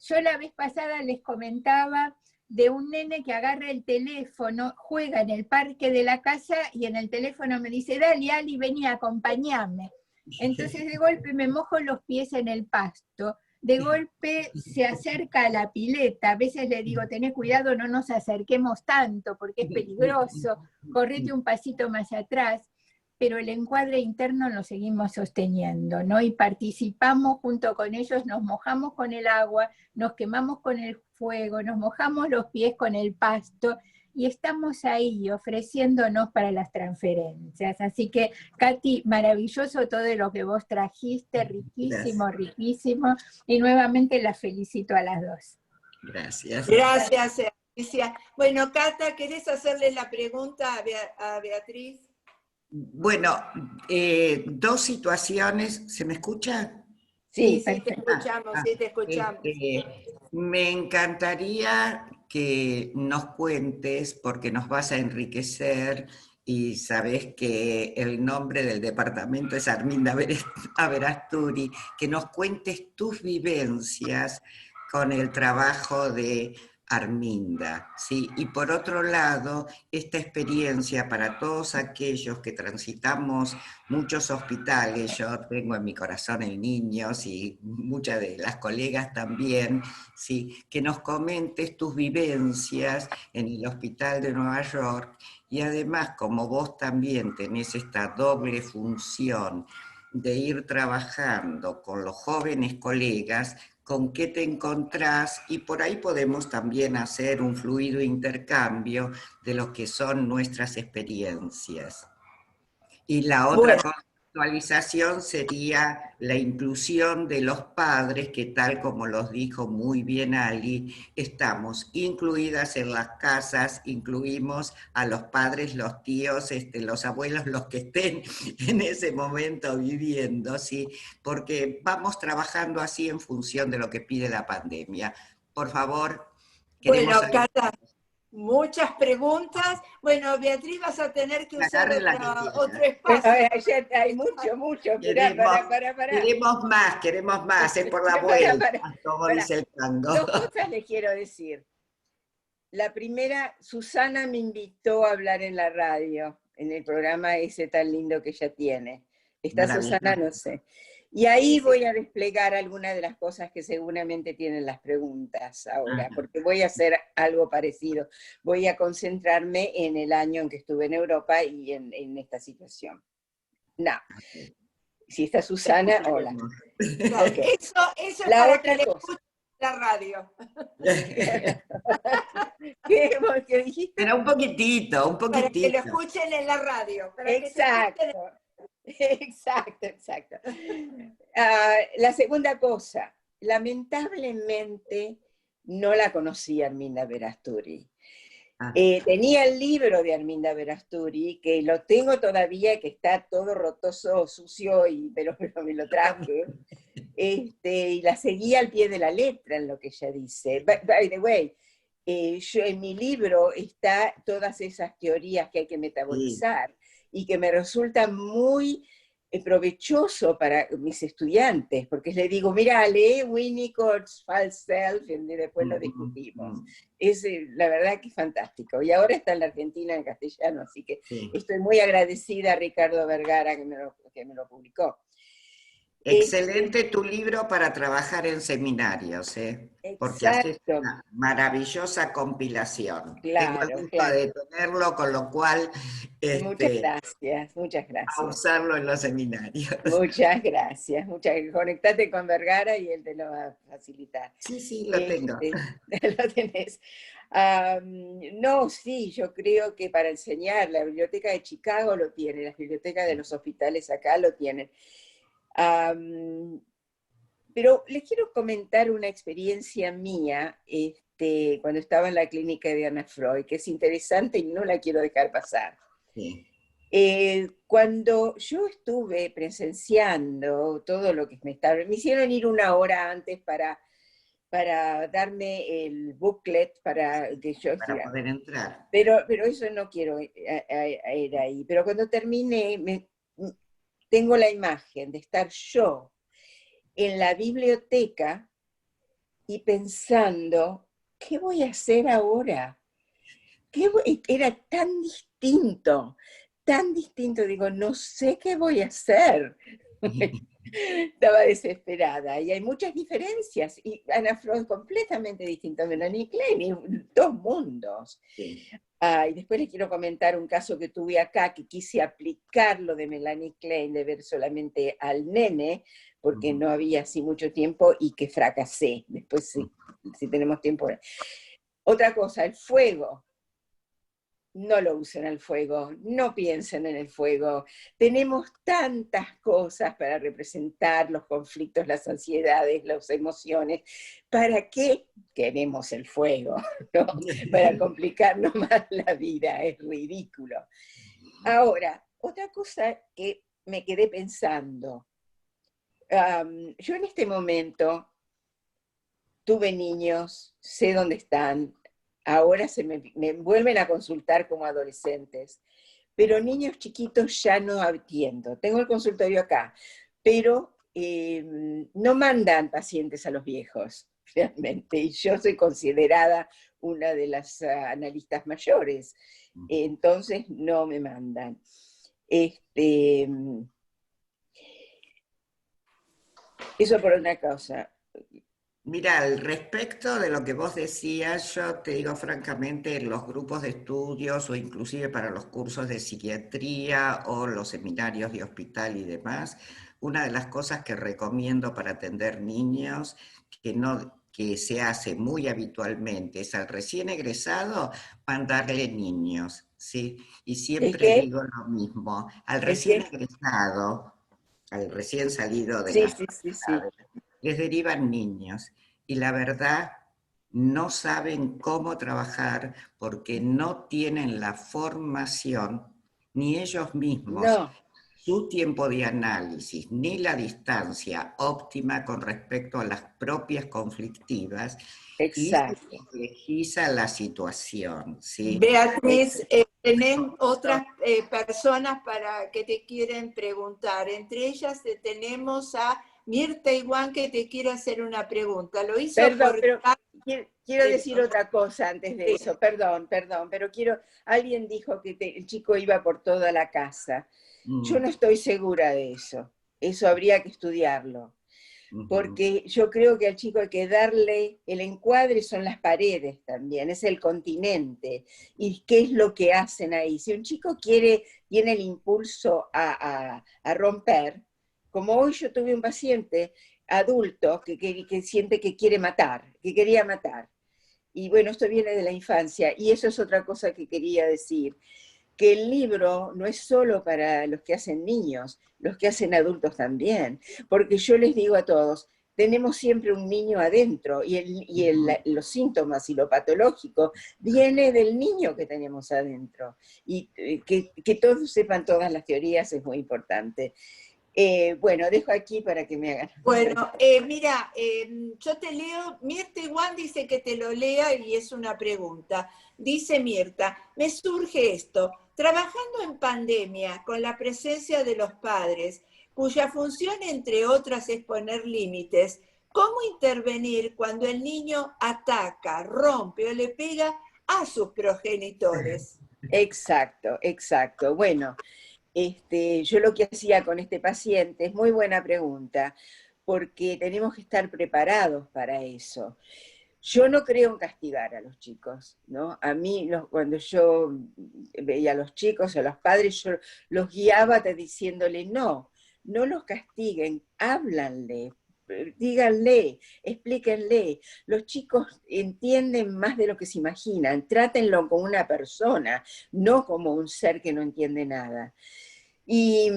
Yo la vez pasada les comentaba de un nene que agarra el teléfono, juega en el parque de la casa y en el teléfono me dice, dale, Ali, vení, acompañame. Entonces de golpe me mojo los pies en el pasto, de golpe se acerca a la pileta, a veces le digo, tené cuidado, no nos acerquemos tanto porque es peligroso, correte un pasito más atrás, pero el encuadre interno lo seguimos sosteniendo, ¿no? Y participamos junto con ellos, nos mojamos con el agua, nos quemamos con el fuego, nos mojamos los pies con el pasto, y estamos ahí ofreciéndonos para las transferencias. Así que, Katy, maravilloso todo lo que vos trajiste, riquísimo, riquísimo, y nuevamente las felicito a las dos. Gracias. Gracias, Alicia. Bueno, Cata, ¿querés hacerle la pregunta a Beatriz? Bueno, dos situaciones. ¿Se me escucha? Sí, sí, te escuchamos, sí, te escuchamos. Me encantaría que nos cuentes, porque nos vas a enriquecer, y sabés que el nombre del departamento es Arminda Averasturi, que nos cuentes tus vivencias con el trabajo de Arminda, ¿sí? Y por otro lado, esta experiencia para todos aquellos que transitamos muchos hospitales, yo tengo en mi corazón en niños y muchas de las colegas también, ¿sí?, que nos comentes tus vivencias en el Hospital de Nueva York, y además, como vos también tenés esta doble función de ir trabajando con los jóvenes colegas, con qué te encontrás, y por ahí podemos también hacer un fluido intercambio de lo que son nuestras experiencias. Y la otra actualización sería la inclusión de los padres, que tal como los dijo muy bien Ali, estamos incluidas en las casas, incluimos a los padres, los tíos, los abuelos, los que estén en ese momento viviendo, ¿sí? Porque vamos trabajando así en función de lo que pide la pandemia. Por favor, queremos... Bueno, Cata, muchas preguntas. Bueno, Beatriz, vas a tener que usar otro espacio. Hay mucho. Queremos más, es por la vuelta, como dice el tango. Dos cosas les quiero decir. La primera, Susana me invitó a hablar en la radio, en el programa ese tan lindo que ella tiene. Esta Susana no sé. Y ahí voy a desplegar algunas de las cosas que seguramente tienen las preguntas ahora, porque voy a hacer algo parecido. Voy a concentrarme en el año en que estuve en Europa y en esta situación. No. Si está Susana, hola. Okay. Eso es para que le escuchen la radio. ¿Qué dijiste? Pero un poquitito. Para que lo escuchen en la radio. Exacto. La segunda cosa, lamentablemente no la conocía Arminda Averasturi. Tenía el libro de Arminda Averasturi, que lo tengo todavía, que está todo rotoso, sucio, pero me lo traje. y la seguí al pie de la letra en lo que ella dice. By the way, yo, en mi libro está todas esas teorías que hay que metabolizar y que me resultan muy provechoso para mis estudiantes, porque les digo, mira, lee Winnicott's False Self y después lo discutimos. Es, la verdad que es fantástico. Y ahora está en la Argentina en castellano, así que estoy muy agradecida a Ricardo Vergara que me lo publicó. Excelente tu libro para trabajar en seminarios, porque haces una maravillosa compilación. Claro, Tengo el gusto de tenerlo, con lo cual muchas gracias. A usarlo en los seminarios. Muchas gracias. Conectate con Vergara y él te lo va a facilitar. Sí, lo tengo. Lo tenés. No, sí, yo creo que para enseñar, la Biblioteca de Chicago lo tiene, las bibliotecas de los hospitales acá lo tienen. Pero les quiero comentar una experiencia mía cuando estaba en la clínica de Ana Freud, que es interesante y no la quiero dejar pasar. Sí. Cuando yo estuve presenciando todo lo que me hicieron ir una hora antes para darme el booklet para que yo poder entrar. Pero eso no quiero ir ahí. Pero cuando terminé, tengo la imagen de estar yo en la biblioteca y pensando, ¿qué voy a hacer ahora? Era tan distinto, digo, no sé qué voy a hacer. Estaba desesperada, y hay muchas diferencias, y Ana Freud completamente distinta a Melanie Klein, y dos mundos. Sí. Y después les quiero comentar un caso que tuve acá, que quise aplicar lo de Melanie Klein, de ver solamente al nene, porque no había así mucho tiempo, y que fracasé. Después, si tenemos tiempo. Otra cosa, el fuego. No lo usen al fuego, no piensen en el fuego. Tenemos tantas cosas para representar los conflictos, las ansiedades, las emociones. ¿Para qué queremos el fuego? ¿No? Para complicarnos más la vida, es ridículo. Ahora, otra cosa que me quedé pensando. Yo en este momento tuve niños, sé dónde están. Ahora me vuelven a consultar como adolescentes, pero niños chiquitos ya no atiendo. Tengo el consultorio acá, pero no mandan pacientes a los viejos, realmente. Y yo soy considerada una de las analistas mayores, entonces no me mandan. Eso por una cosa. Mira, al respecto de lo que vos decías, yo te digo francamente, en los grupos de estudios o inclusive para los cursos de psiquiatría o los seminarios de hospital y demás, una de las cosas que recomiendo para atender niños, que se hace muy habitualmente, es al recién egresado mandarle niños, ¿sí? Y siempre digo lo mismo, al recién egresado, al recién salido de les derivan niños, y la verdad no saben cómo trabajar porque no tienen la formación, ni ellos mismos, su tiempo de análisis, ni la distancia óptima con respecto a las propias conflictivas, y se complejiza la situación. ¿Sí? Beatriz, tenés otras personas que te quieren preguntar, entre ellas tenemos a Mirta Iguán, que te quiere hacer una pregunta. Lo hizo pero quiero decir otra cosa antes de eso, perdón, pero alguien dijo que el chico iba por toda la casa. Yo no estoy segura de eso habría que estudiarlo, porque yo creo que al chico hay que darle, el encuadre son las paredes también, es el continente, y qué es lo que hacen ahí. Si un chico tiene el impulso a romper, como hoy yo tuve un paciente adulto que siente que quería matar. Y bueno, esto viene de la infancia, y eso es otra cosa que quería decir, que el libro no es solo para los que hacen niños, los que hacen adultos también, porque yo les digo a todos, tenemos siempre un niño adentro, y los síntomas y lo patológico viene del niño que tenemos adentro, y que todos sepan todas las teorías es muy importante. Bueno, dejo aquí para que me hagan. Bueno, mira, yo te leo, Mirta Iguán dice que te lo lea y es una pregunta. Dice Mirta, me surge esto, trabajando en pandemia con la presencia de los padres, cuya función entre otras es poner límites, ¿cómo intervenir cuando el niño ataca, rompe o le pega a sus progenitores? Exacto, exacto. Bueno, yo lo que hacía con este paciente, es muy buena pregunta, porque tenemos que estar preparados para eso. Yo no creo en castigar a los chicos, ¿no? A mí, cuando yo veía a los chicos, a los padres, yo los guiaba diciéndole, no los castiguen, háblanle, díganle, explíquenle. Los chicos entienden más de lo que se imaginan, trátenlo como una persona, no como un ser que no entiende nada. Y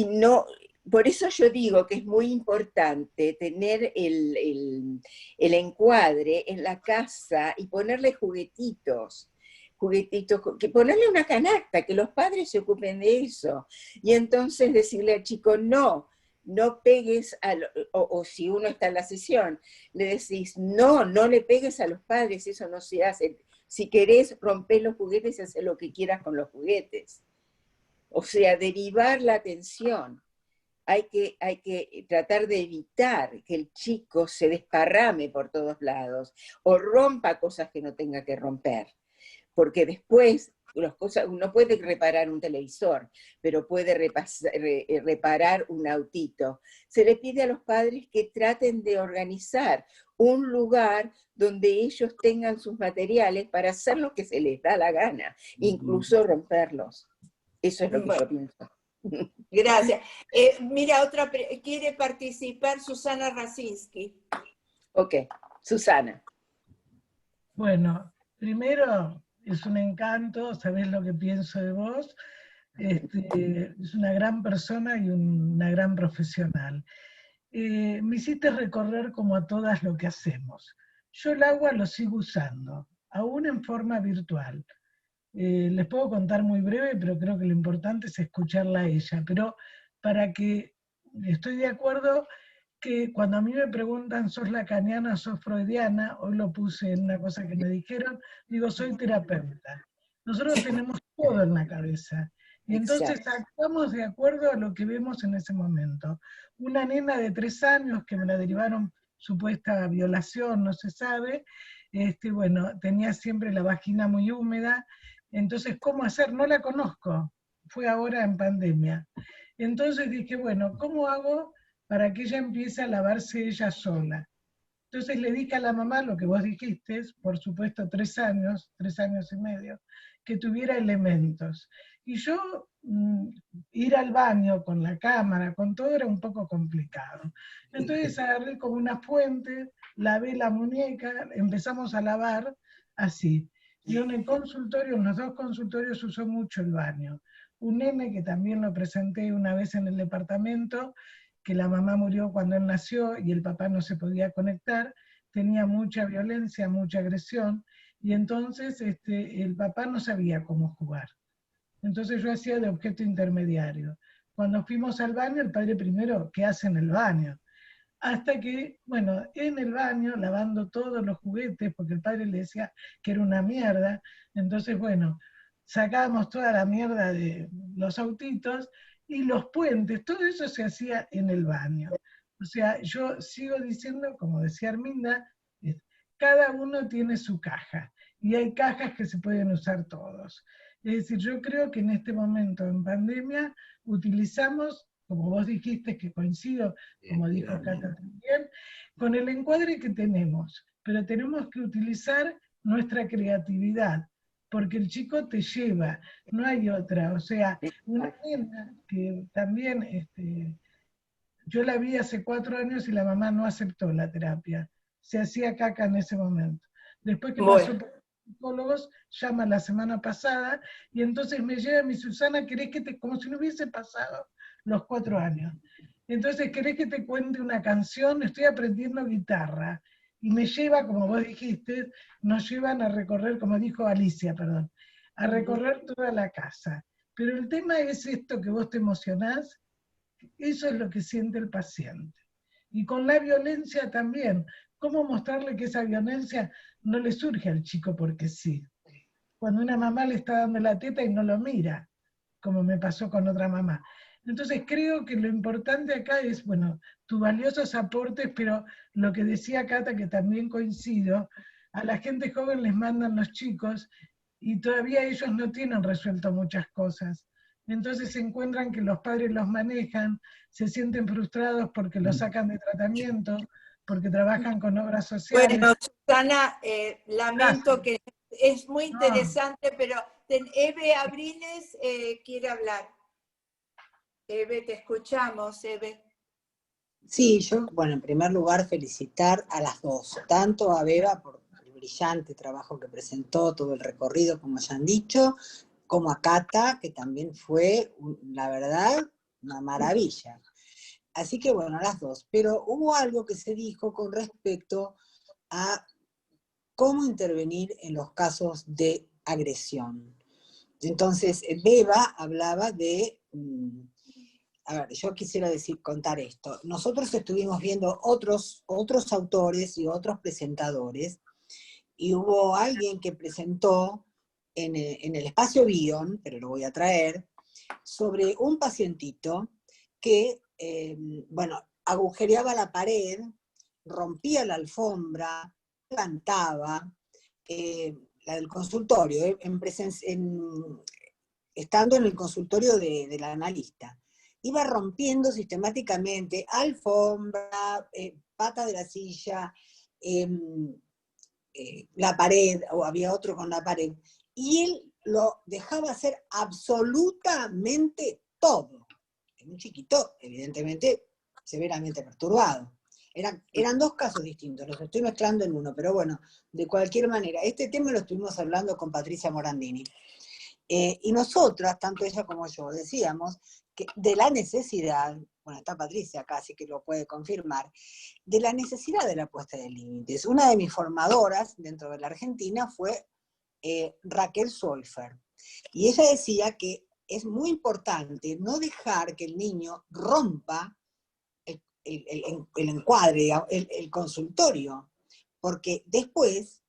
no, por eso yo digo que es muy importante tener el encuadre en la casa y ponerle juguetitos, que ponerle una canasta, que los padres se ocupen de eso. Y entonces decirle al chico, no pegues, o si uno está en la sesión, le decís, no le pegues a los padres, eso no se hace. Si querés, romper los juguetes y hacer lo que quieras con los juguetes. O sea, derivar la atención. Hay que tratar de evitar que el chico se desparrame por todos lados o rompa cosas que no tenga que romper. Porque después, uno puede reparar un televisor, pero puede reparar un autito. Se le pide a los padres que traten de organizar un lugar donde ellos tengan sus materiales para hacer lo que se les da la gana, incluso romperlos. Eso es lo que yo pienso. Gracias. Mira, quiere participar Susana Racinski. Ok, Susana. Bueno, primero, es un encanto, sabés lo que pienso de vos. Es una gran persona y una gran profesional. Me hiciste recorrer como a todas lo que hacemos. Yo el agua lo sigo usando, aún en forma virtual. Les puedo contar muy breve, pero creo que lo importante es escucharla a ella. Pero estoy de acuerdo que cuando a mí me preguntan, ¿sos lacaniana o sos freudiana? Hoy lo puse en una cosa que me dijeron, digo, soy terapeuta. Nosotros tenemos todo en la cabeza. Y entonces actuamos de acuerdo a lo que vemos en ese momento. Una nena de 3 años, que me la derivaron supuesta violación, no se sabe, bueno, tenía siempre la vagina muy húmeda. Entonces, ¿cómo hacer? No la conozco, fue ahora en pandemia. Entonces dije, bueno, ¿cómo hago para que ella empiece a lavarse ella sola? Entonces le dije a la mamá lo que vos dijiste, por supuesto 3 años y medio, que tuviera elementos. Y yo, ir al baño con la cámara, con todo, era un poco complicado. Entonces agarré como una fuente, lavé la muñeca, empezamos a lavar así. Y en el consultorio, en los 2 consultorios usó mucho el baño. Un nene que también lo presenté una vez en el departamento, que la mamá murió cuando él nació y el papá no se podía conectar, tenía mucha violencia, mucha agresión, y entonces el papá no sabía cómo jugar. Entonces yo hacía de objeto intermediario. Cuando fuimos al baño, el padre primero, ¿qué hace en el baño? Hasta que, bueno, en el baño, lavando todos los juguetes, porque el padre le decía que era una mierda, entonces, bueno, sacábamos toda la mierda de los autitos y los puentes, todo eso se hacía en el baño. O sea, yo sigo diciendo, como decía Arminda, cada uno tiene su caja, y hay cajas que se pueden usar todos. Es decir, yo creo que en este momento, en pandemia, utilizamos, como vos dijiste, que coincido, como dijo Cata también, con el encuadre que tenemos, pero tenemos que utilizar nuestra creatividad, porque el chico te lleva, no hay otra. O sea, una nena que también, yo la vi hace 4 años y la mamá no aceptó la terapia, se hacía caca en ese momento. Después que pasó por psicólogos, llama la semana pasada, y entonces me llega mi Susana, ¿querés que te, como si no hubiese pasado los 4 años? Entonces, ¿querés que te cuente una canción? Estoy aprendiendo guitarra. Y me lleva, como vos dijiste, nos llevan a recorrer, como dijo Alicia, perdón, a recorrer toda la casa. Pero el tema es esto, que vos te emocionás, Eso es lo que siente el paciente. Y con la violencia también, ¿cómo mostrarle que esa violencia no le surge al chico porque sí? Cuando una mamá le está dando la teta y no lo mira, como me pasó con otra mamá. Entonces creo que lo importante acá es, bueno, tus valiosos aportes, pero lo que decía Cata, que también coincido, a la gente joven les mandan los chicos y todavía ellos no tienen resuelto muchas cosas. Entonces se encuentran que los padres los manejan, se sienten frustrados porque los sacan de tratamiento, porque trabajan con obras sociales. Bueno, Susana, lamento que es muy interesante, pero Eve Abriles quiere hablar. Eve, te escuchamos, Eve. Sí, yo, bueno, en primer lugar felicitar a las dos, tanto a Beba por el brillante trabajo que presentó, todo el recorrido, como ya han dicho, como a Cata, que también fue, la verdad, una maravilla. Así que bueno, a las dos. Pero hubo algo que se dijo con respecto a cómo intervenir en los casos de agresión. Entonces, Beba hablaba de... A ver, yo quisiera contar esto. Nosotros estuvimos viendo otros autores y otros presentadores, y hubo alguien que presentó en el espacio Bion, pero lo voy a traer, sobre un pacientito que, bueno, agujereaba la pared, rompía la alfombra, levantaba, la del consultorio, estando en el consultorio del analista. Iba rompiendo sistemáticamente alfombra, pata de la silla, la pared, o había otro con la pared, y él lo dejaba hacer absolutamente todo. Un chiquito, evidentemente, severamente perturbado. Eran dos casos distintos, los estoy mezclando en uno, pero bueno, de cualquier manera, este tema lo estuvimos hablando con Patricia Morandini. Y nosotras, tanto ella como yo, decíamos que de la necesidad, bueno, está Patricia acá, así que lo puede confirmar, de la necesidad de la puesta de límites. Una de mis formadoras dentro de la Argentina fue Raquel Solfer, y ella decía que es muy importante no dejar que el niño rompa el encuadre, el consultorio, porque después...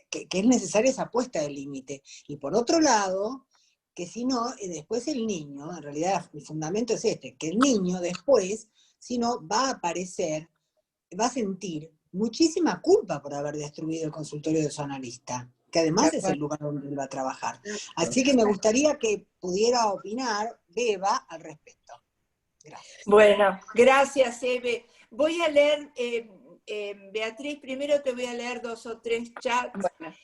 que es necesaria esa puesta de límite. Y por otro lado, que si no, después el niño, en realidad el fundamento es este, que el niño después, si no, va a aparecer, va a sentir muchísima culpa por haber destruido el consultorio de su analista, que además es el lugar donde él va a trabajar. Así que me gustaría que pudiera opinar Beba al respecto. Gracias. Bueno, gracias, Eve. Voy a leer... Beatriz, primero te voy a leer 2 o 3 chats.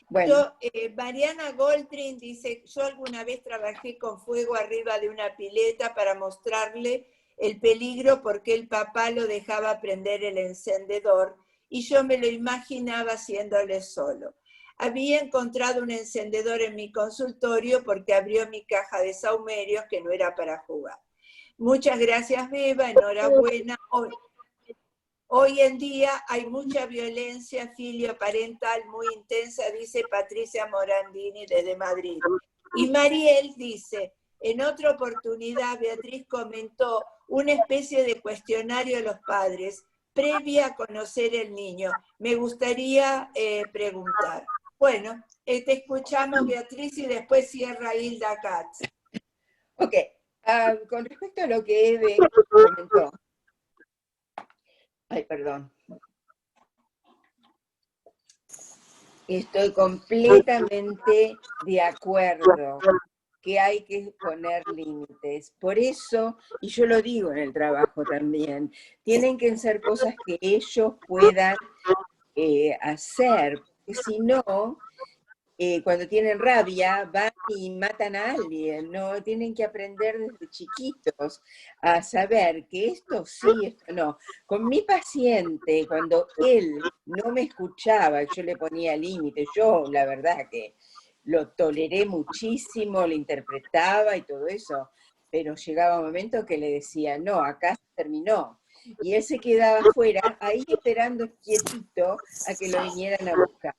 Bueno. Mariana Goldrin dice, yo alguna vez trabajé con fuego arriba de una pileta para mostrarle el peligro porque el papá lo dejaba prender el encendedor y yo me lo imaginaba haciéndole solo. Había encontrado un encendedor en mi consultorio porque abrió mi caja de saumerios que no era para jugar. Muchas gracias, Beba, enhorabuena. Hoy en día hay mucha violencia filioparental muy intensa, dice Patricia Morandini desde Madrid. Y Mariel dice, en otra oportunidad Beatriz comentó una especie de cuestionario a los padres previa a conocer el niño. Me gustaría preguntar. Bueno, te escuchamos, Beatriz, y después cierra Hilda Katz. Ok, con respecto a lo que Eve comentó, ay, perdón. Estoy completamente de acuerdo que hay que poner límites. Por eso, y yo lo digo en el trabajo también, tienen que ser cosas que ellos puedan hacer, porque si no, cuando tienen rabia, van y matan a alguien, ¿no? Tienen que aprender desde chiquitos a saber que esto sí, esto no. Con mi paciente, cuando él no me escuchaba, yo le ponía límites, yo la verdad que lo toleré muchísimo, lo interpretaba y todo eso, pero llegaba un momento que le decía, no, acá se terminó. Y él se quedaba afuera, ahí esperando quietito a que lo vinieran a buscar.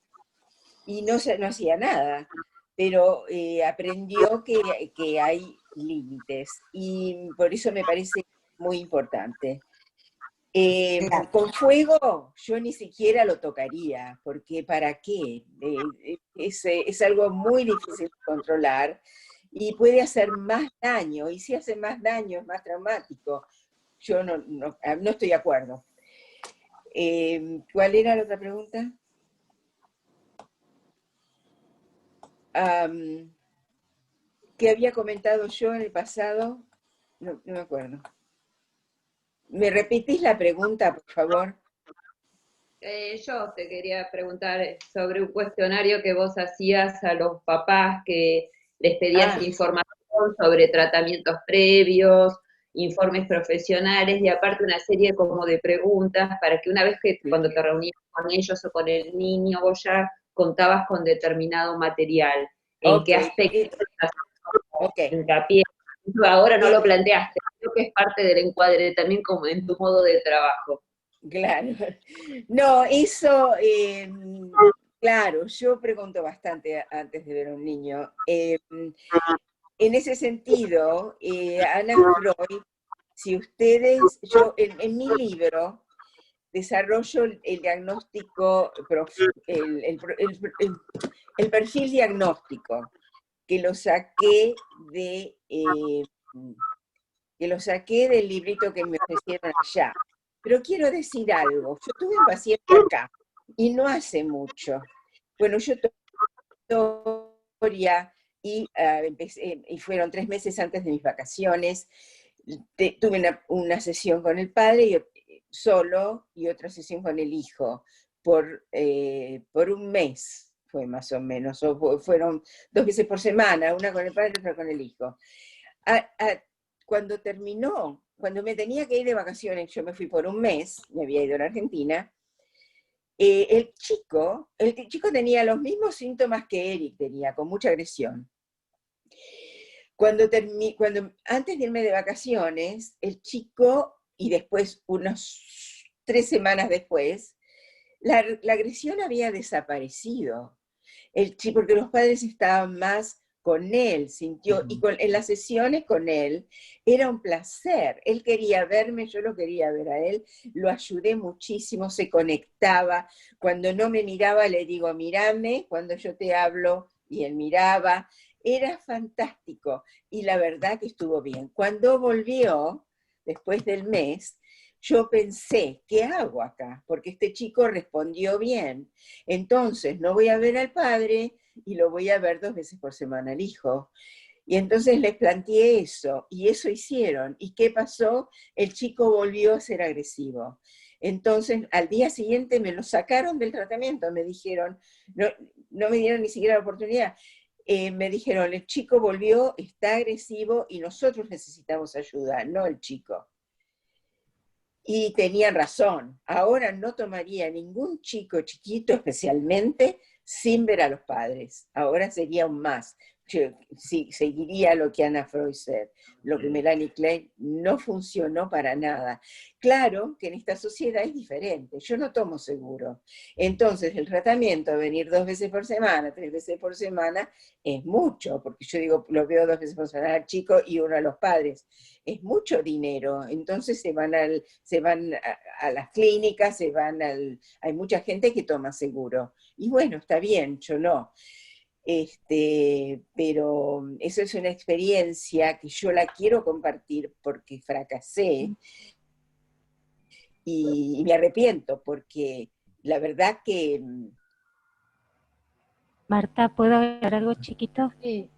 Y no hacía nada, pero aprendió que hay límites y por eso me parece muy importante. Claro. Con fuego yo ni siquiera lo tocaría, porque ¿para qué? Es algo muy difícil de controlar y puede hacer más daño, y si hace más daño es más traumático. Yo no estoy de acuerdo. ¿Cuál era la otra pregunta? ¿Qué había comentado yo en el pasado? No me acuerdo. ¿Me repetís la pregunta, por favor? Yo te quería preguntar sobre un cuestionario que vos hacías a los papás, que les pedías información sobre tratamientos previos, informes profesionales y aparte una serie como de preguntas para que una vez que cuando te reunías con ellos o con el niño vos ya contabas con determinado material. ¿En qué aspecto hincapié? Ahora no lo planteaste, creo que es parte del encuadre también como en tu modo de trabajo. Claro. No, eso, claro, yo pregunto bastante antes de ver a un niño. En ese sentido, Ana Freud, si ustedes, yo en mi libro desarrollo el diagnóstico, el perfil diagnóstico, que lo saqué del librito que me ofrecieron allá. Pero quiero decir algo, yo tuve un paciente acá, y no hace mucho. Bueno, yo tuve historia y empecé, y fueron 3 meses antes de mis vacaciones, tuve una sesión con el padre solo y otra sesión con el hijo, por un mes fue más o menos, o fueron 2 veces por semana, una con el padre y otra con el hijo. Cuando terminó, cuando me tenía que ir de vacaciones, yo me fui por un mes, me había ido a la Argentina, el chico tenía los mismos síntomas que Eric tenía, con mucha agresión. Antes de irme de vacaciones, el chico, y después, unas 3 semanas después, la agresión había desaparecido. Porque los padres estaban más con él, sintió, y en las sesiones con él era un placer. Él quería verme, yo lo quería ver a él, lo ayudé muchísimo, se conectaba. Cuando no me miraba le digo, mírame, cuando yo te hablo, y él miraba. Era fantástico, y la verdad que estuvo bien. Cuando volvió, después del mes, yo pensé, ¿qué hago acá? Porque este chico respondió bien. Entonces, no voy a ver al padre y lo voy a ver 2 veces por semana al hijo. Y entonces les planteé eso, y eso hicieron. ¿Y qué pasó? El chico volvió a ser agresivo. Entonces, al día siguiente me lo sacaron del tratamiento, me dijeron, no me dieron ni siquiera la oportunidad. Me dijeron, el chico volvió, está agresivo y nosotros necesitamos ayuda, no el chico. Y tenían razón, ahora no tomaría ningún chico chiquito especialmente sin ver a los padres, ahora sería un más. Sí, seguiría lo que Ana Freud said, lo que Melanie Klein no funcionó para nada. Claro que en esta sociedad es diferente, yo no tomo seguro. Entonces el tratamiento, venir 2 veces por semana, 3 veces por semana, es mucho, porque yo digo, lo veo 2 veces por semana al chico y 1 a los padres. Es mucho dinero, entonces se van a las clínicas, hay mucha gente que toma seguro. Y bueno, está bien, yo no. Pero eso es una experiencia que yo la quiero compartir porque fracasé y me arrepiento porque la verdad que... Marta, ¿puedo agregar algo chiquito? Sí,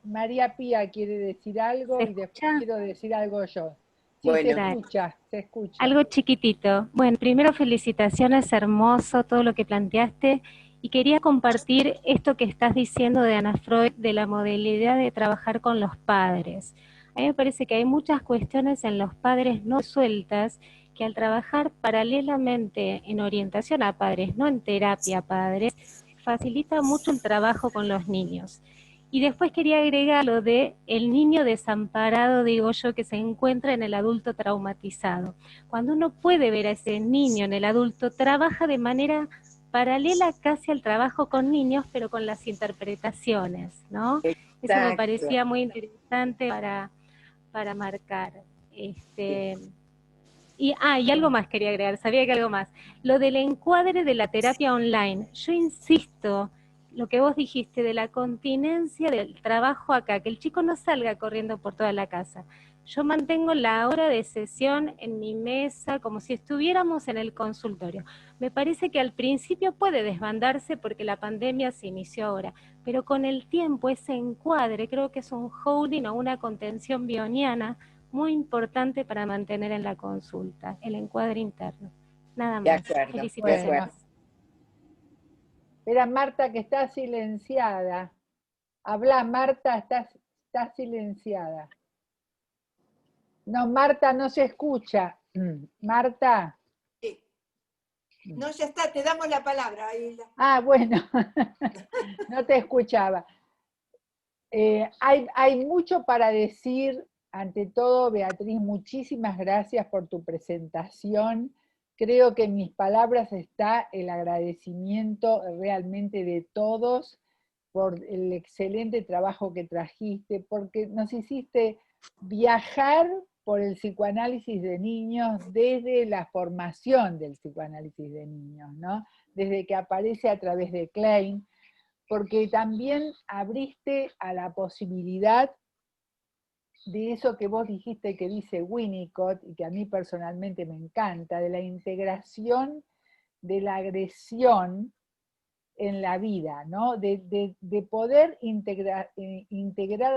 María Pía quiere decir algo y después quiero decir algo yo. Sí, bueno, se escucha. Algo chiquitito. Bueno, primero felicitaciones, hermoso todo lo que planteaste. Y quería compartir esto que estás diciendo de Ana Freud, de la modalidad de trabajar con los padres. A mí me parece que hay muchas cuestiones en los padres no sueltas, que al trabajar paralelamente en orientación a padres, no en terapia a padres, facilita mucho el trabajo con los niños. Y después quería agregar lo de el niño desamparado, digo yo, que se encuentra en el adulto traumatizado. Cuando uno puede ver a ese niño en el adulto, trabaja de manera paralela casi al trabajo con niños, pero con las interpretaciones, ¿no? Eso me parecía muy interesante para marcar. Y algo más quería agregar, sabía que algo más. Lo del encuadre de la terapia online. Yo insisto, lo que vos dijiste de la continencia del trabajo acá, que el chico no salga corriendo por toda la casa. Yo mantengo la hora de sesión en mi mesa como si estuviéramos en el consultorio. Me parece que al principio puede desbandarse porque la pandemia se inició ahora, pero con el tiempo ese encuadre creo que es un holding o una contención bioniana muy importante para mantener en la consulta, el encuadre interno. Nada más. De acuerdo, Felicitaciones. de acuerdo. Espera, Marta, que está silenciada. Habla, Marta, estás silenciada. No, Marta, no se escucha. Marta. Sí. No, ya está, te damos la palabra. Bueno, no te escuchaba. Hay mucho para decir. Ante todo, Beatriz, muchísimas gracias por tu presentación. Creo que en mis palabras está el agradecimiento realmente de todos por el excelente trabajo que trajiste, porque nos hiciste viajar por el psicoanálisis de niños desde la formación del psicoanálisis de niños, ¿no? Desde que aparece a través de Klein, porque también abriste a la posibilidad de eso que vos dijiste que dice Winnicott, y que a mí personalmente me encanta, de la integración de la agresión en la vida, ¿no? De poder integrar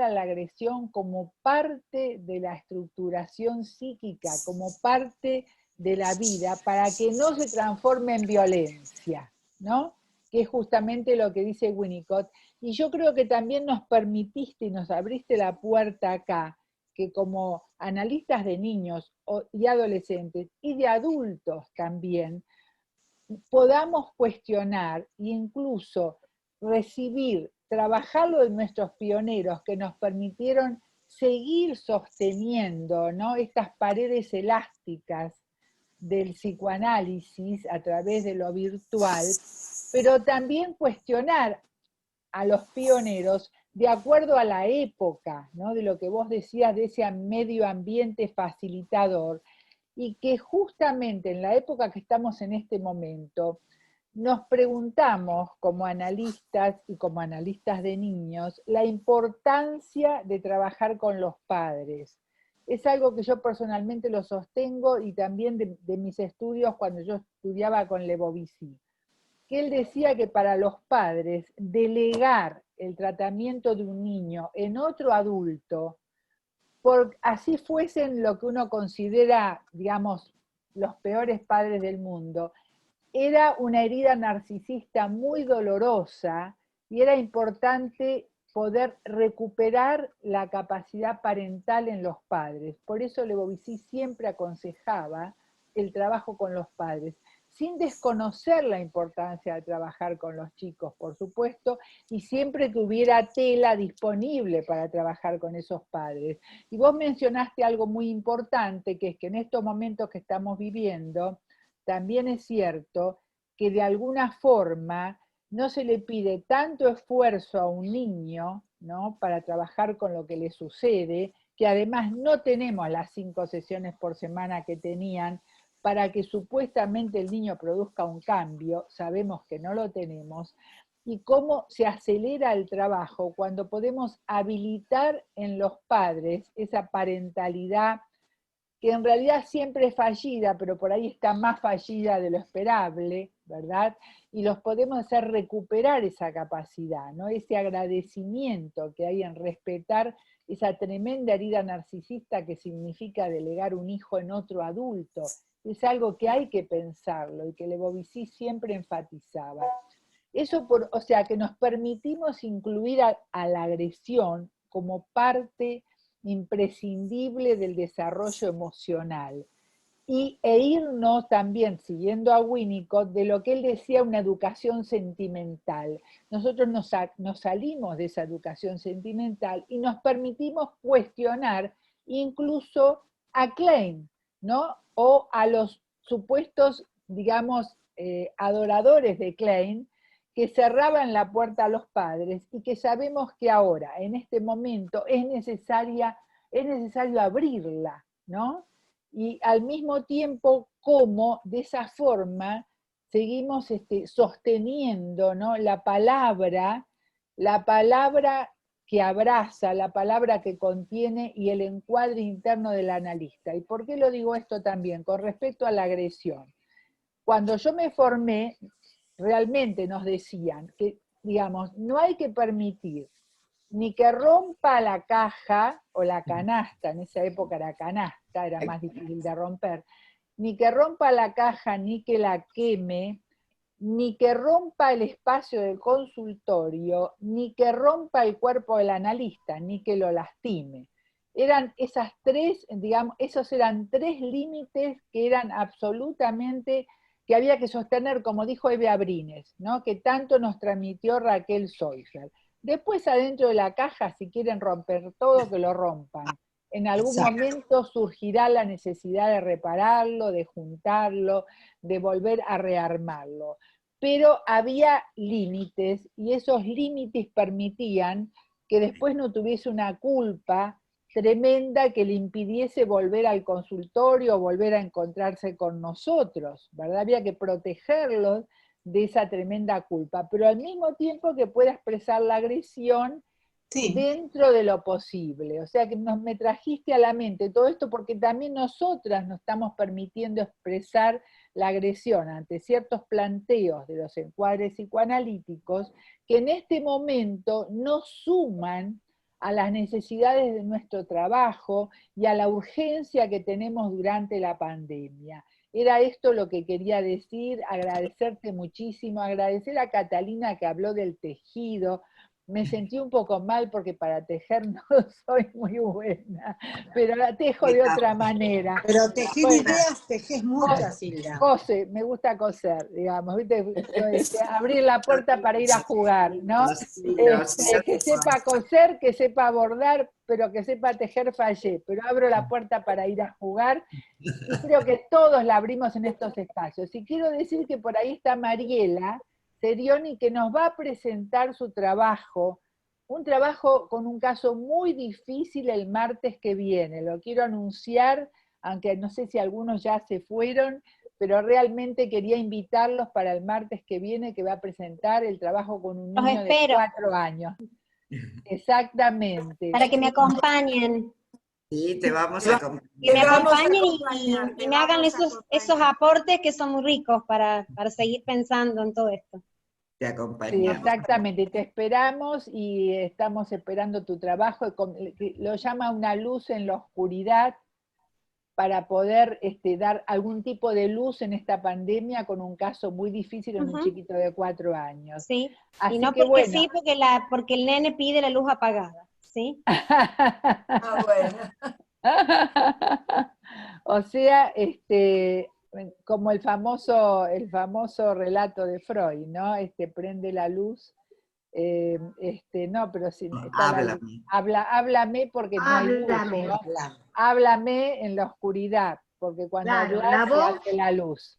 a la agresión como parte de la estructuración psíquica, como parte de la vida, para que no se transforme en violencia, ¿no? Que es justamente lo que dice Winnicott. Y yo creo que también nos permitiste y nos abriste la puerta acá, que como analistas de niños y adolescentes, y de adultos también, podamos cuestionar e incluso recibir, trabajarlo de nuestros pioneros que nos permitieron seguir sosteniendo, ¿no?, estas paredes elásticas del psicoanálisis a través de lo virtual, pero también cuestionar a los pioneros de acuerdo a la época, ¿no?, de lo que vos decías, de ese medio ambiente facilitador, y que justamente en la época que estamos en este momento, nos preguntamos como analistas y como analistas de niños, la importancia de trabajar con los padres. Es algo que yo personalmente lo sostengo y también de mis estudios cuando yo estudiaba con Lebovici, que él decía que para los padres delegar el tratamiento de un niño en otro adulto, por así fuesen lo que uno considera, digamos, los peores padres del mundo, era una herida narcisista muy dolorosa y era importante poder recuperar la capacidad parental en los padres. Por eso Lebovici siempre aconsejaba el trabajo con los padres, sin desconocer la importancia de trabajar con los chicos, por supuesto, y siempre que hubiera tela disponible para trabajar con esos padres. Y vos mencionaste algo muy importante, que es que en estos momentos que estamos viviendo, también es cierto que de alguna forma no se le pide tanto esfuerzo a un niño, ¿no?, para trabajar con lo que le sucede, que además no tenemos las 5 sesiones por semana que tenían, para que supuestamente el niño produzca un cambio, sabemos que no lo tenemos, y cómo se acelera el trabajo cuando podemos habilitar en los padres esa parentalidad que en realidad siempre es fallida, pero por ahí está más fallida de lo esperable, ¿verdad? Y los podemos hacer recuperar esa capacidad, ¿no? Ese agradecimiento que hay en respetar esa tremenda herida narcisista que significa delegar un hijo en otro adulto. Es algo que hay que pensarlo y que Lebovici siempre enfatizaba. Eso, o sea, que nos permitimos incluir a la agresión como parte imprescindible del desarrollo emocional e irnos también, siguiendo a Winnicott, de lo que él decía, una educación sentimental. Nosotros nos salimos de esa educación sentimental y nos permitimos cuestionar incluso a Klein, ¿no?, o a los supuestos, digamos, adoradores de Klein, que cerraban la puerta a los padres y que sabemos que ahora, en este momento, es necesario abrirla, ¿no? Y al mismo tiempo, cómo de esa forma seguimos sosteniendo, ¿no? La palabra que abraza, la palabra que contiene y el encuadre interno del analista. ¿Y por qué lo digo esto también? Con respecto a la agresión. Cuando yo me formé, realmente nos decían que, digamos, no hay que permitir ni que rompa la caja o la canasta, en esa época era canasta, era más difícil de romper, ni que rompa la caja, ni que la queme, ni que rompa el espacio del consultorio, ni que rompa el cuerpo del analista, ni que lo lastime. Eran esas tres, digamos, esos eran tres límites que eran absolutamente, que había que sostener, como dijo Eve Abrines, ¿no? Que tanto nos transmitió Raquel Soifer. Después adentro de la caja, si quieren romper todo, que lo rompan. En algún momento surgirá la necesidad de repararlo, de juntarlo, de volver a rearmarlo. Pero había límites, y esos límites permitían que después no tuviese una culpa tremenda que le impidiese volver al consultorio o volver a encontrarse con nosotros, ¿verdad? Había que protegerlos de esa tremenda culpa, pero al mismo tiempo que pueda expresar la agresión dentro de lo posible. O sea que me trajiste a la mente todo esto porque también nosotras nos estamos permitiendo expresar la agresión ante ciertos planteos de los encuadres psicoanalíticos que en este momento no suman a las necesidades de nuestro trabajo y a la urgencia que tenemos durante la pandemia. Era esto lo que quería decir, agradecerte muchísimo, agradecer a Catalina que habló del tejido. Me sentí un poco mal porque para tejer no soy muy buena, pero la tejo de otra manera. Pero tejer ideas, tejes muchas, Hilda. Cose, me gusta coser, digamos, ¿viste? Abrir la puerta para ir a jugar, ¿no? Que sepa coser, que sepa bordar, pero que sepa tejer fallé, pero abro la puerta para ir a jugar y creo que todos la abrimos en estos espacios. Y quiero decir que por ahí está Mariela Serioni, que nos va a presentar su trabajo, un trabajo con un caso muy difícil el martes que viene. Lo quiero anunciar, aunque no sé si algunos ya se fueron, pero realmente quería invitarlos para el martes que viene, que va a presentar el trabajo con un niño de 4 años. Exactamente. Para que me acompañen. Sí, te vamos a acompañar. Que me acompañen y me hagan esos aportes que son muy ricos para seguir pensando en todo esto. Te acompañamos. Sí, exactamente, te esperamos y estamos esperando tu trabajo. Lo llama una luz en la oscuridad para poder dar algún tipo de luz en esta pandemia con un caso muy difícil en un chiquito de 4 años. Sí, así y no que porque bueno. sí, porque el nene pide la luz apagada, ¿sí? Bueno. O sea, como el famoso relato de Freud, ¿no? Prende la luz, no, pero sí, háblame porque no hay luz, ¿no? Háblame en la oscuridad, porque cuando hablas se hace la luz.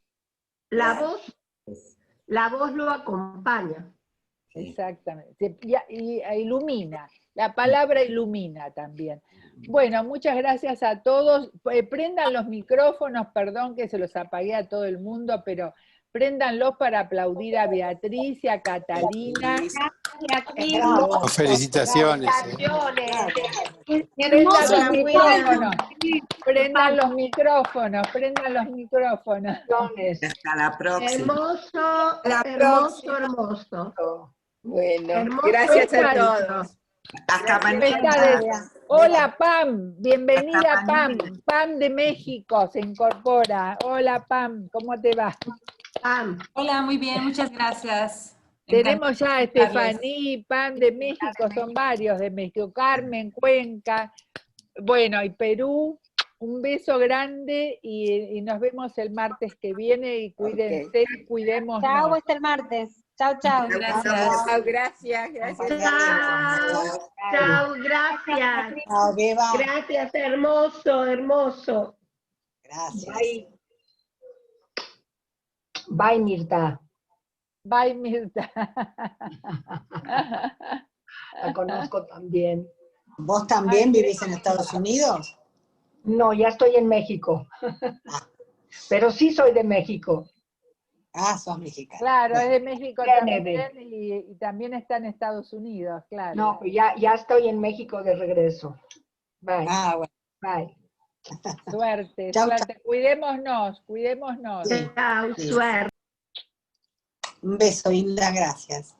La voz lo acompaña. Exactamente, y ilumina, la palabra ilumina también. Bueno, muchas gracias a todos. Prendan los micrófonos, perdón que se los apagué a todo el mundo, pero préndanlos para aplaudir a Beatriz y a Catalina. Felicitaciones. Prendan los micrófonos. Prendan los micrófonos, prendan los micrófonos. Hasta la próxima. Hermoso. Bueno, Hermoso, gracias a todos. Hasta mañana. Hola Pam, bienvenida Pam. Pam de México se incorpora. Hola Pam, ¿cómo te va? Pam. Hola, muy bien, muchas gracias. Tenemos ya a Estefaní, Pam de México, son varios de México, Carmen, Cuenca, bueno, y Perú. Un beso grande y nos vemos el martes que viene y cuídense, cuidémonos. Chao, hasta el martes. Chao, chao. Gracias. Gracias. Chao, gracias. Chao, Beba. Gracias, hermoso. Gracias. Bye, Mirta. Bye, Mirta. La conozco también. ¿Vos también vivís en Estados Unidos? No, ya estoy en México. Pero sí soy de México. Ah, sos mexicana. Claro, es de México Kennedy. también y también está en Estados Unidos, claro. No, pues ya estoy en México de regreso. Bye. Ah, bueno. Bye. Suerte, Chau, suerte. Cuidémonos, cuidémonos. Sí, Chao, sí. suerte. Un beso, Hilda, gracias.